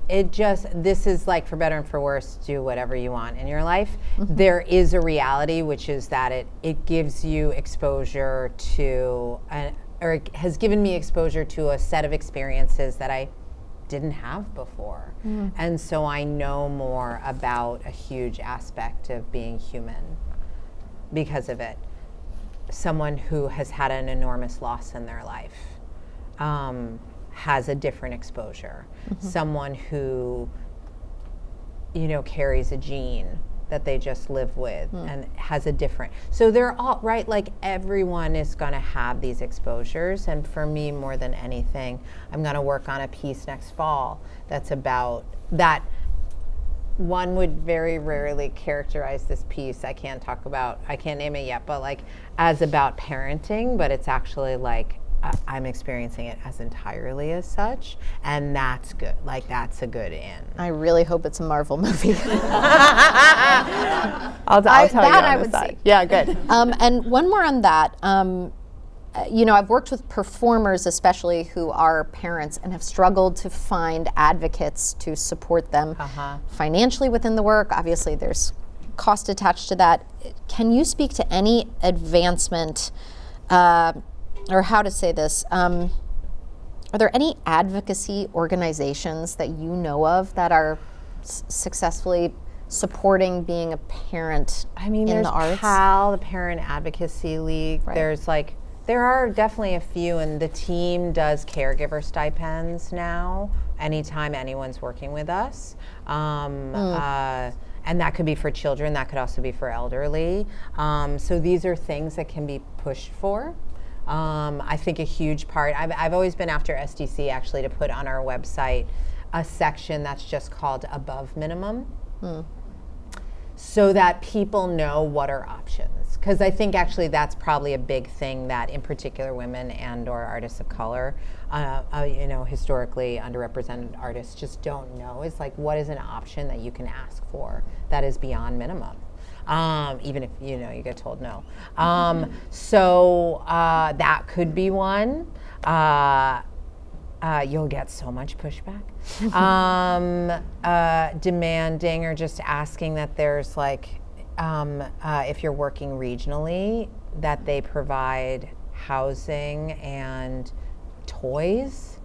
this is like for better and for worse, do whatever you want in your life. There is a reality, which is that it gives you exposure to, or it has given me exposure to a set of experiences that I didn't have before. And so I know more about a huge aspect of being human because of it. Someone who has had an enormous loss in their life has a different exposure. Someone who, carries a gene that they just live with and has a different. So they're all, right, like everyone is going to have these exposures. And for me, more than anything, I'm going to work on a piece next fall that's about that. One would very rarely characterize this piece. I can't name it yet, but like as about parenting, but it's actually like I'm experiencing it as entirely as such, and that's good. Like that's a good in. I really hope it's a Marvel movie. I'll tell you on I the would side. see. Yeah, good. And one more on that. I've worked with performers, especially who are parents, and have struggled to find advocates to support them financially within the work. Obviously, there's cost attached to that. Can you speak to any advancement, or how to say this? Are there any advocacy organizations that you know of that are successfully supporting being a parent in the arts? There's PAL, the Parent Advocacy League. Right. There are definitely a few, and the team does caregiver stipends now anytime anyone's working with us. And that could be for children, that could also be for elderly. So these are things that can be pushed for. I think a huge part, I've always been after SDC actually to put on our website a section that's just called above minimum. So that people know what are options. Because I think actually that's probably a big thing that in particular women and or artists of color, historically underrepresented artists just don't know. It's like, what is an option that you can ask for that is beyond minimum? Even if, you get told no. So that could be one. You'll get so much pushback. Demanding or just asking that there's like, if you're working regionally, that they provide housing and toys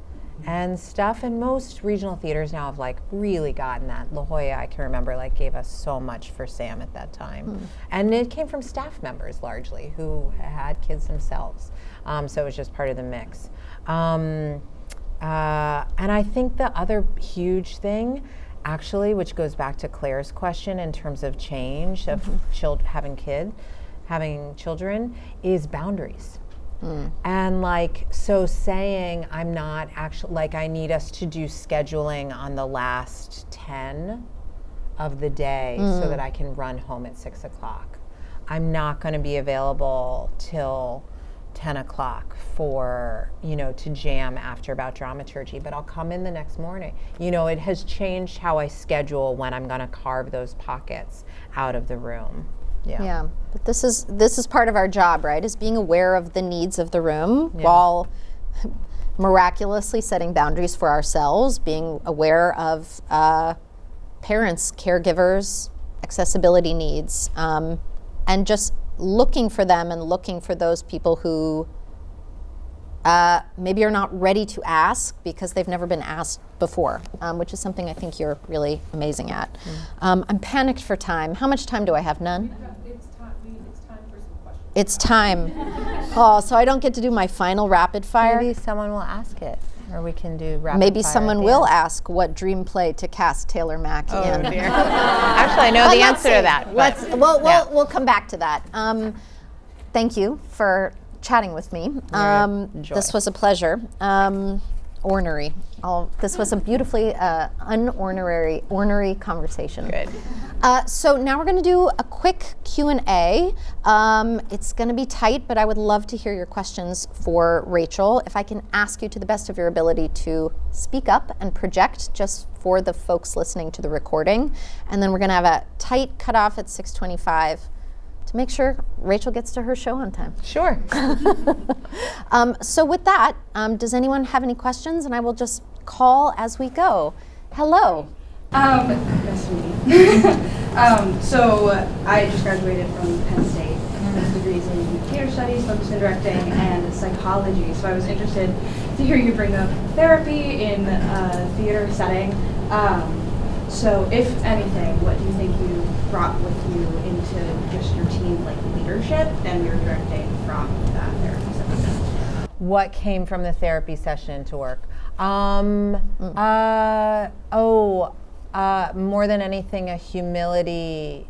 and stuff. And most regional theaters now have like really gotten that. La Jolla, I can remember, like gave us so much for Sam at that time. And it came from staff members largely who had kids themselves. So it was just part of the mix. And I think the other huge thing, actually, which goes back to Claire's question in terms of change of having children, is boundaries. And like, so saying I'm not actually, like I need us to do scheduling on the last 10 of the day so that I can run home at 6 o'clock. I'm not going to be available till 10 o'clock for, to jam after about dramaturgy, but I'll come in the next morning. It has changed how I schedule when I'm going to carve those pockets out of the room. Yeah, but this is part of our job, right? Is being aware of the needs of the room while miraculously setting boundaries for ourselves, being aware of parents, caregivers, accessibility needs, and just looking for them and looking for those people who maybe are not ready to ask because they've never been asked before, which is something I think you're really amazing at. I'm panicked for time. How much time do I have? None? It's time for some questions. It's time. Oh, so I don't get to do my final rapid fire? Maybe someone will ask it, or we can do rapid Maybe fire someone at the will end. ask what dream play to cast Taylor Mack in. Dear. Actually, I know the answer to that. We'll come back to that. Thank you for chatting with me. This was a pleasure. Ornery. This was a beautifully ornery conversation. Good. So now we're going to do a quick Q&A. It's going to be tight, but I would love to hear your questions for Rachel. If I can ask you to the best of your ability to speak up and project just for the folks listening to the recording. And then we're going to have a tight cutoff at 6:25 to make sure Rachel gets to her show on time. Sure. So with that, does anyone have any questions? And I will just call as we go. Hello. Nice to meet you. So I just graduated from Penn State with degrees in theater studies, focus in directing, and psychology. So I was interested to hear you bring up therapy in a theater setting. So if anything, what do you think you brought with you into just your team, like leadership, and your directing from that therapy session? What came from the therapy session to work? More than anything, a humility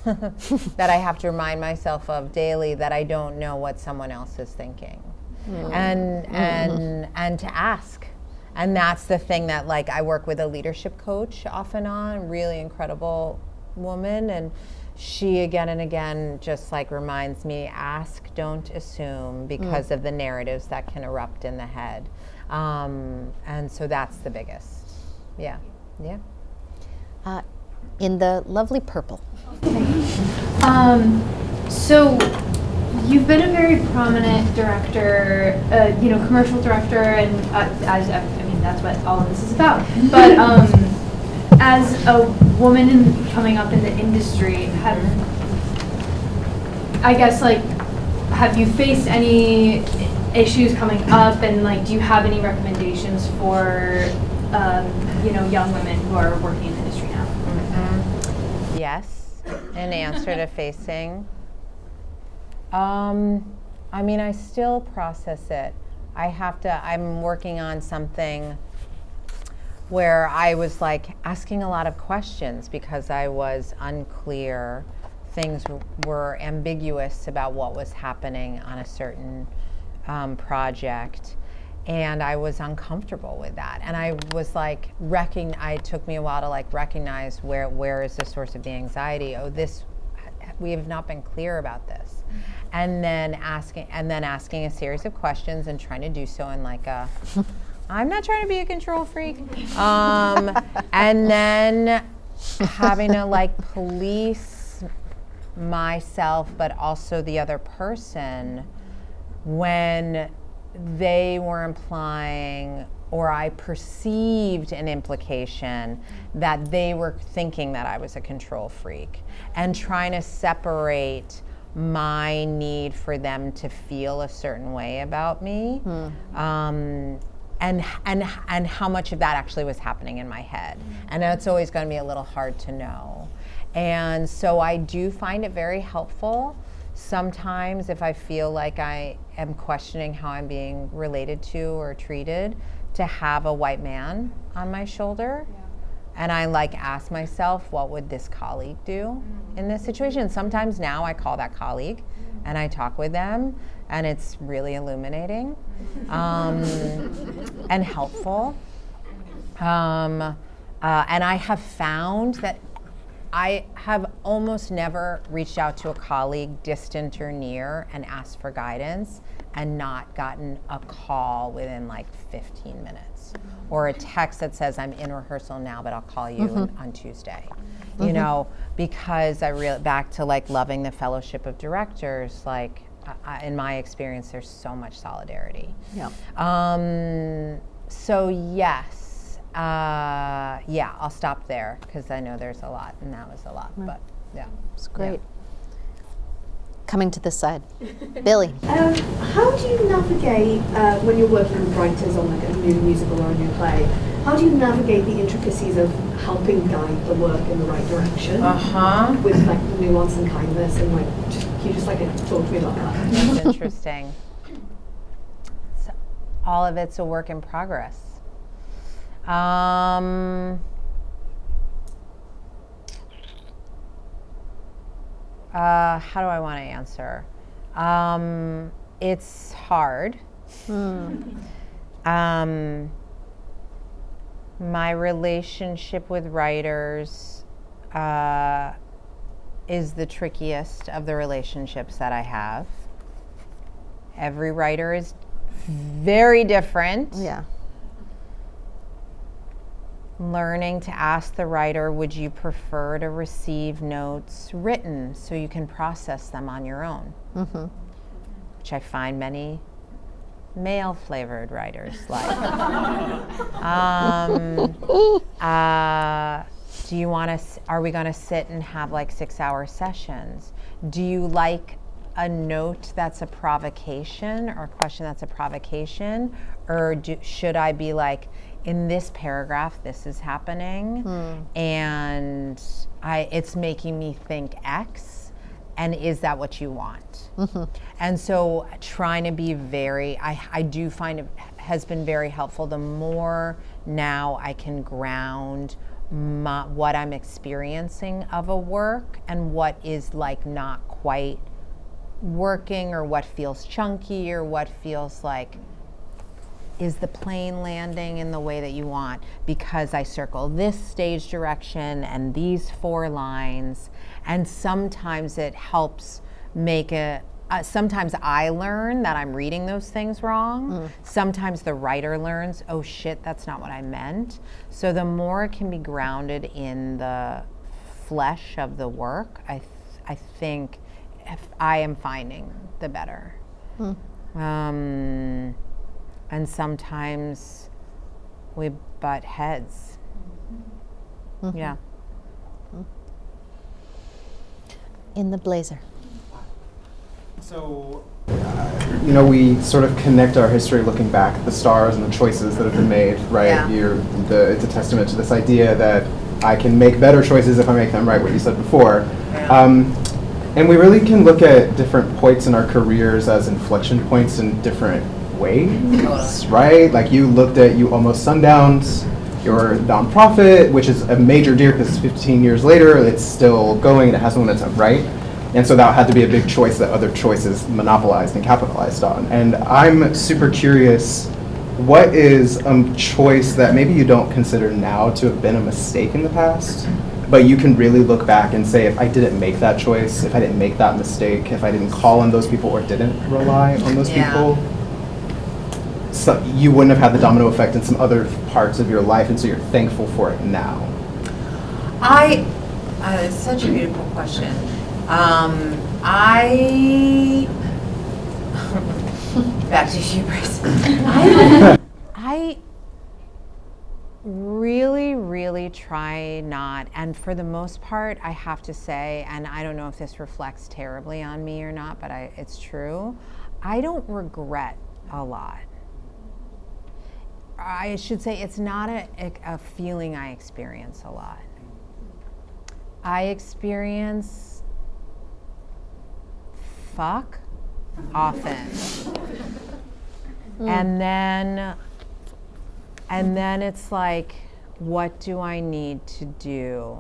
that I have to remind myself of daily, that I don't know what someone else is thinking, and to ask. And that's the thing that, like, I work with a leadership coach off and on, really incredible woman, and she again and again just like reminds me, ask, don't assume, because of the narratives that can erupt in the head. And so that's the biggest. Yeah. In the lovely purple. So you've been a very prominent director, commercial director, and that's what all of this is about. But as a woman coming up in the industry, have you faced any issues coming up, and do you have any recommendations for young women who are working in the industry now? Yes, in answer to facing. I still process it. I'm working on something where I was asking a lot of questions because I was unclear. Things were ambiguous about what was happening on a certain project, and I was uncomfortable with that. And I was like, it took me a while to like recognize where is the source of the anxiety. Oh, we have not been clear about this. And then asking a series of questions and trying to do so in like I'm not trying to be a control freak. And then having to like police myself, but also the other person when they were implying, or I perceived an implication that they were thinking that I was a control freak, and trying to separate my need for them to feel a certain way about me, and how much of that actually was happening in my head. And it's always going to be a little hard to know. And so I do find it very helpful sometimes if I feel like I am questioning how I'm being related to or treated, to have a white man on my shoulder. Yeah. And I like ask myself, what would this colleague do in this situation? Sometimes now I call that colleague and I talk with them, and it's really illuminating and helpful. And I have found that I have almost never reached out to a colleague, distant or near, and asked for guidance and not gotten a call within like 15 minutes or a text that says, I'm in rehearsal now, but I'll call you on Tuesday. You know, because back to like loving the fellowship of directors, like in my experience, there's so much solidarity. Yeah. So yes. I'll stop there because I know there's a lot, and that was a lot. Right. But yeah, it's great. Yeah. Coming to this side, Billy. How do you navigate when you're working with writers on like a new musical or a new play? How do you navigate the intricacies of helping guide the work in the right direction with like nuance and kindness, and like can you just like talk to me about that? That's interesting. So all of it's a work in progress. How do I want to answer? It's hard. My relationship with writers is the trickiest of the relationships that I have. Every writer is very different. Yeah. Learning to ask the writer, would you prefer to receive notes written so you can process them on your own? Which I find many male-flavored writers like. Do you want to? Are we going to sit and have like 6-hour sessions? Do you like a note that's a provocation or a question that's a provocation, or should I be like, in this paragraph, this is happening, and it's making me think X, and is that what you want? And so trying to be I do find it has been very helpful. The more now I can ground what I'm experiencing of a work and what is like not quite working, or what feels chunky, or what feels like, is the plane landing in the way that you want because I circle this stage direction and these 4 lines. And sometimes it helps make sometimes I learn that I'm reading those things wrong. Sometimes the writer learns, oh shit, that's not what I meant. So the more it can be grounded in the flesh of the work, I think if I am finding, the better. And sometimes we butt heads. Yeah. In the blazer. So, we sort of connect our history looking back at the stars and the choices that have been made, right? Yeah. It's a testament to this idea that I can make better choices if I make them right, what you said before. Yeah. And we really can look at different points in our careers as inflection points in different ways, right? Like you Almost Sundowns, your nonprofit, which is a major deal because 15 years later, it's still going and it has momentum, right? And so that had to be a big choice that other choices monopolized and capitalized on. And I'm super curious, what is a choice that maybe you don't consider now to have been a mistake in the past, but you can really look back and say, if I didn't make that choice, if I didn't make that mistake, if I didn't call on those people or didn't rely on those people, so you wouldn't have had the domino effect in some other parts of your life, and so you're thankful for it now? It's such a beautiful question. Back to hubris. I really try not, and for the most part, I have to say, and I don't know if this reflects terribly on me or not, but it's true, I don't regret a lot. I should say it's not a feeling I experience a lot. I experience fuck often. And then it's like, what do I need to do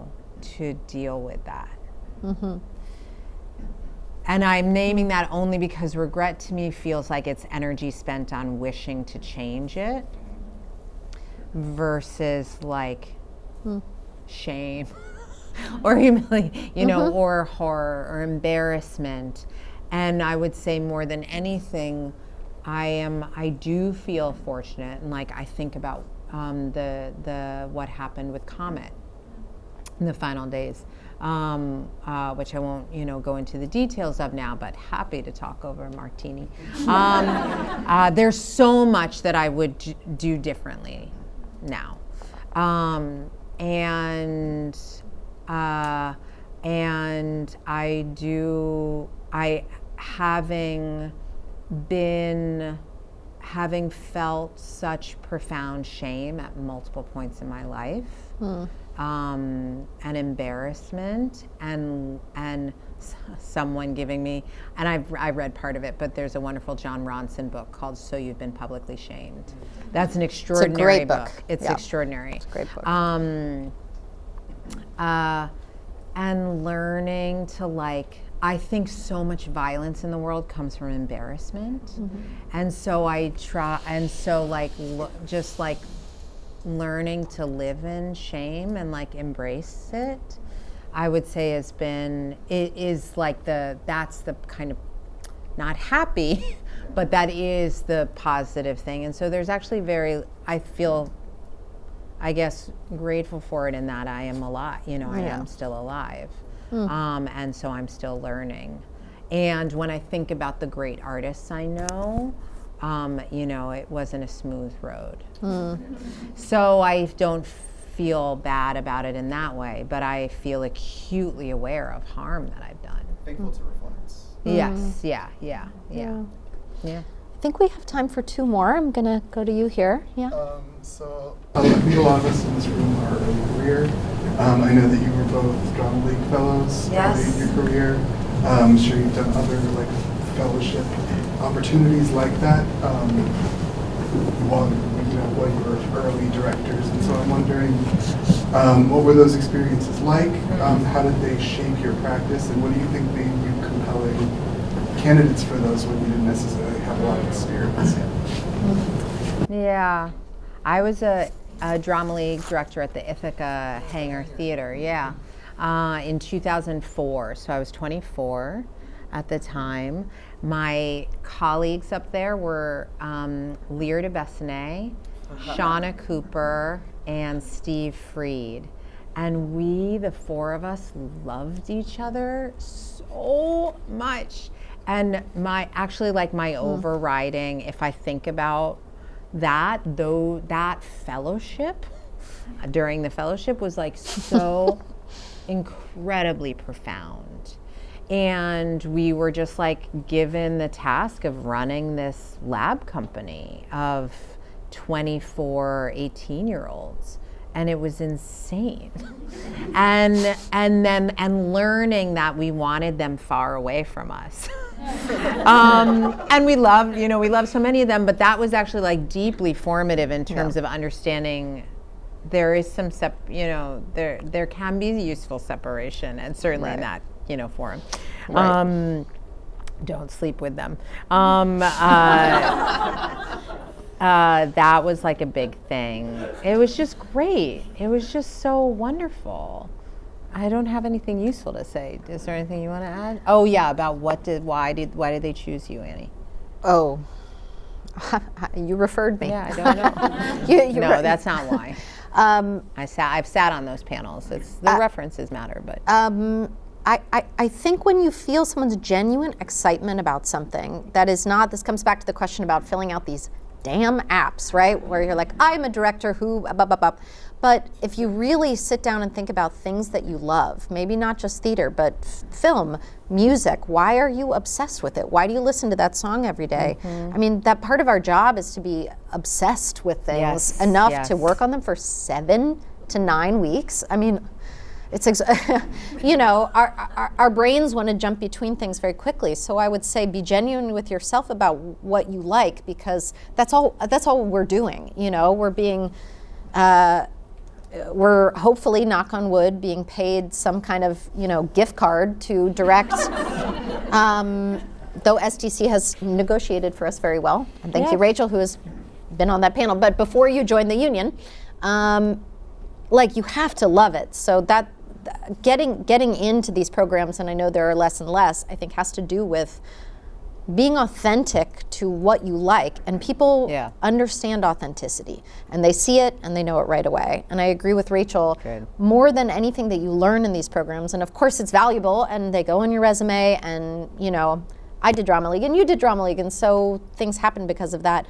to deal with that? And I'm naming that only because regret to me feels like it's energy spent on wishing to change it versus like shame or humility, or horror or embarrassment. And I would say more than anything, I do feel fortunate, and like I think about the what happened with Comet in the final days, which I won't go into the details of now, but happy to talk over a martini. There's so much that I would do differently now, and having felt such profound shame at multiple points in my life, and embarrassment, and someone giving me, and I read part of it, but there's a wonderful John Ronson book called So You've Been Publicly Shamed. That's an extraordinary book. It's extraordinary. It's a great book. And learning to I think so much violence in the world comes from embarrassment. And so learning to live in shame and embrace it, I would say that's the kind of, not happy, but that is the positive thing. And so there's actually I feel, I guess, grateful for it in that I am alive, I am still alive. And so I'm still learning. And when I think about the great artists I know, it wasn't a smooth road. So I don't feel bad about it in that way, but I feel acutely aware of harm that I've done. Thankful to reflect. Yes, yeah. I think we have time for two more. I'm gonna go to you here. Yeah. So I think a lot of us in this room are early career. I know that you were both Drama League fellows early in your career. I'm sure you've done other fellowship opportunities like that while you were early directors. And so I'm wondering, what were those experiences like? How did they shape your practice? And what do you think made you compelling candidates for those when you didn't necessarily have a lot of experience yet? Yeah, I was a Drama League director at the Ithaca Hangar Theater, in 2004. So I was 24 at the time. My colleagues up there were Weir de Bessonet, Shauna Cooper, and Steve Freed. And we, the four of us, loved each other so much. And my overriding, if I think about that fellowship, during the fellowship was so incredibly profound. And we were just given the task of running this lab company of 24 18-year-olds. And it was insane. and learning that we wanted them far away from us. And we loved so many of them, but that was actually deeply formative in terms of understanding there is some there can be useful separation, and certainly in that forum. Right. Don't sleep with them. That was like a big thing. It was just great. It was just so wonderful. I don't have anything useful to say. Is there anything you want to add? Oh yeah, about why did they choose you, Annie? Oh, you referred me. Yeah, I don't know. No, that's not why. I've sat on those panels. It's the references matter, but I think when you feel someone's genuine excitement about something, that is not, this comes back to the question about filling out these damn apps, right? Where you're like, I'm a director who, blah, blah, blah. But if you really sit down and think about things that you love, maybe not just theater, but film, music, why are you obsessed with it? Why do you listen to that song every day? I mean, that part of our job is to be obsessed with things enough to work on them for 7 to 9 weeks. I mean, it's you know, our brains want to jump between things very quickly. So I would say be genuine with yourself about what you like, because that's all we're doing. You know, we're being, we're hopefully, knock on wood, being paid some kind of, you know, gift card to direct. Though SDC has negotiated for us very well, and thank you, Rachel, who has been on that panel. But before you join the union, like, you have to love it. So that getting into these programs, and I know there are less and less, I think has to do with being authentic to what you like. And people understand authenticity, and they see it and they know it right away. And I agree with Rachel, more than anything that you learn in these programs, and of course it's valuable and they go on your resume, and you know, I did Drama League and you did Drama League, and so things happen because of that.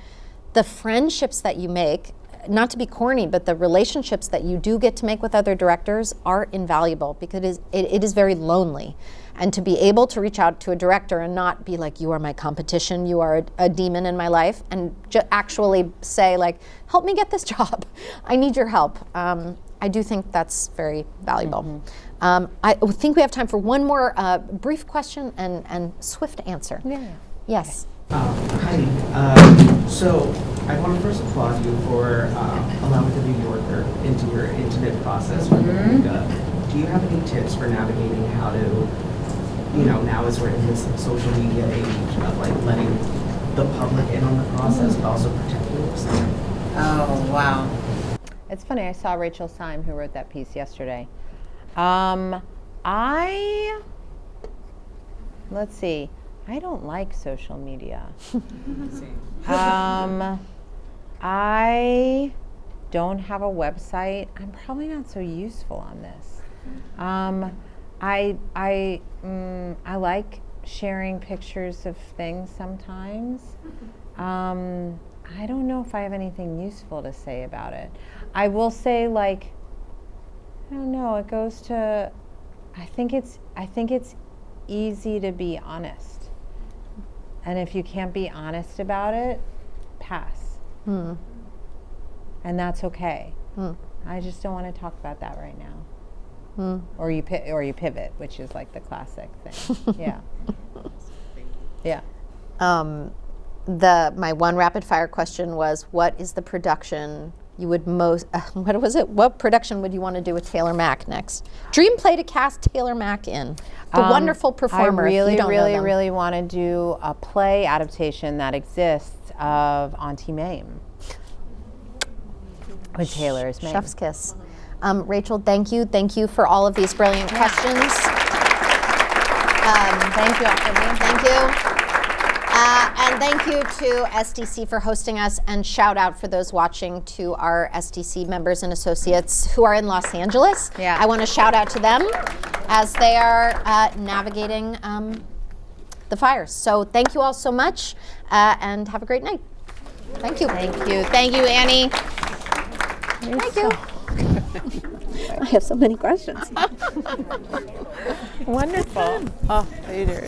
The friendships that you make, not to be corny, but the relationships that you do get to make with other directors are invaluable, because it is very lonely. And to be able to reach out to a director and not be like, you are my competition, you are a demon in my life, and actually say, like, help me get this job. I need your help. I do think that's very valuable. I think we have time for one more brief question and swift answer. Yes. Hi. So I want to first applaud you for allowing the Videographer into your intimate process with Do you have any tips for navigating how to, you know, now as we're in this social media age of like letting the public in on the process, but also protecting yourself? Oh, wow. It's funny, I saw Rachel Syme, who wrote that piece yesterday. Let's see. I don't like social media. I don't have a website. I'm probably not so useful on this. I like sharing pictures of things sometimes. I don't know if I have anything useful to say about it. I will say, like, I don't know, it goes to, I think it's easy to be honest. And if you can't be honest about it, pass. And that's okay. I just don't want to talk about that right now. Or you pivot, which is like the classic thing. My one rapid fire question was, what is the production you would most, what was it? What production would you want to do with Taylor Mack next? Dream play to cast Taylor Mack in. The wonderful performer. I really want to do a play adaptation that exists of Auntie Mame with Taylor's Mame. Chef's kiss. Rachel, thank you. Thank you for all of these brilliant questions. Thank you all for being here. Thank you. And thank you to SDC for hosting us, and shout out for those watching to our SDC members and associates who are in Los Angeles. I want to shout out to them as they are navigating the fires. So thank you all so much, and have a great night. Thank you. Thank you. Thank you, Annie. Thank you. I have so many questions. Wonderful. Oh, you do.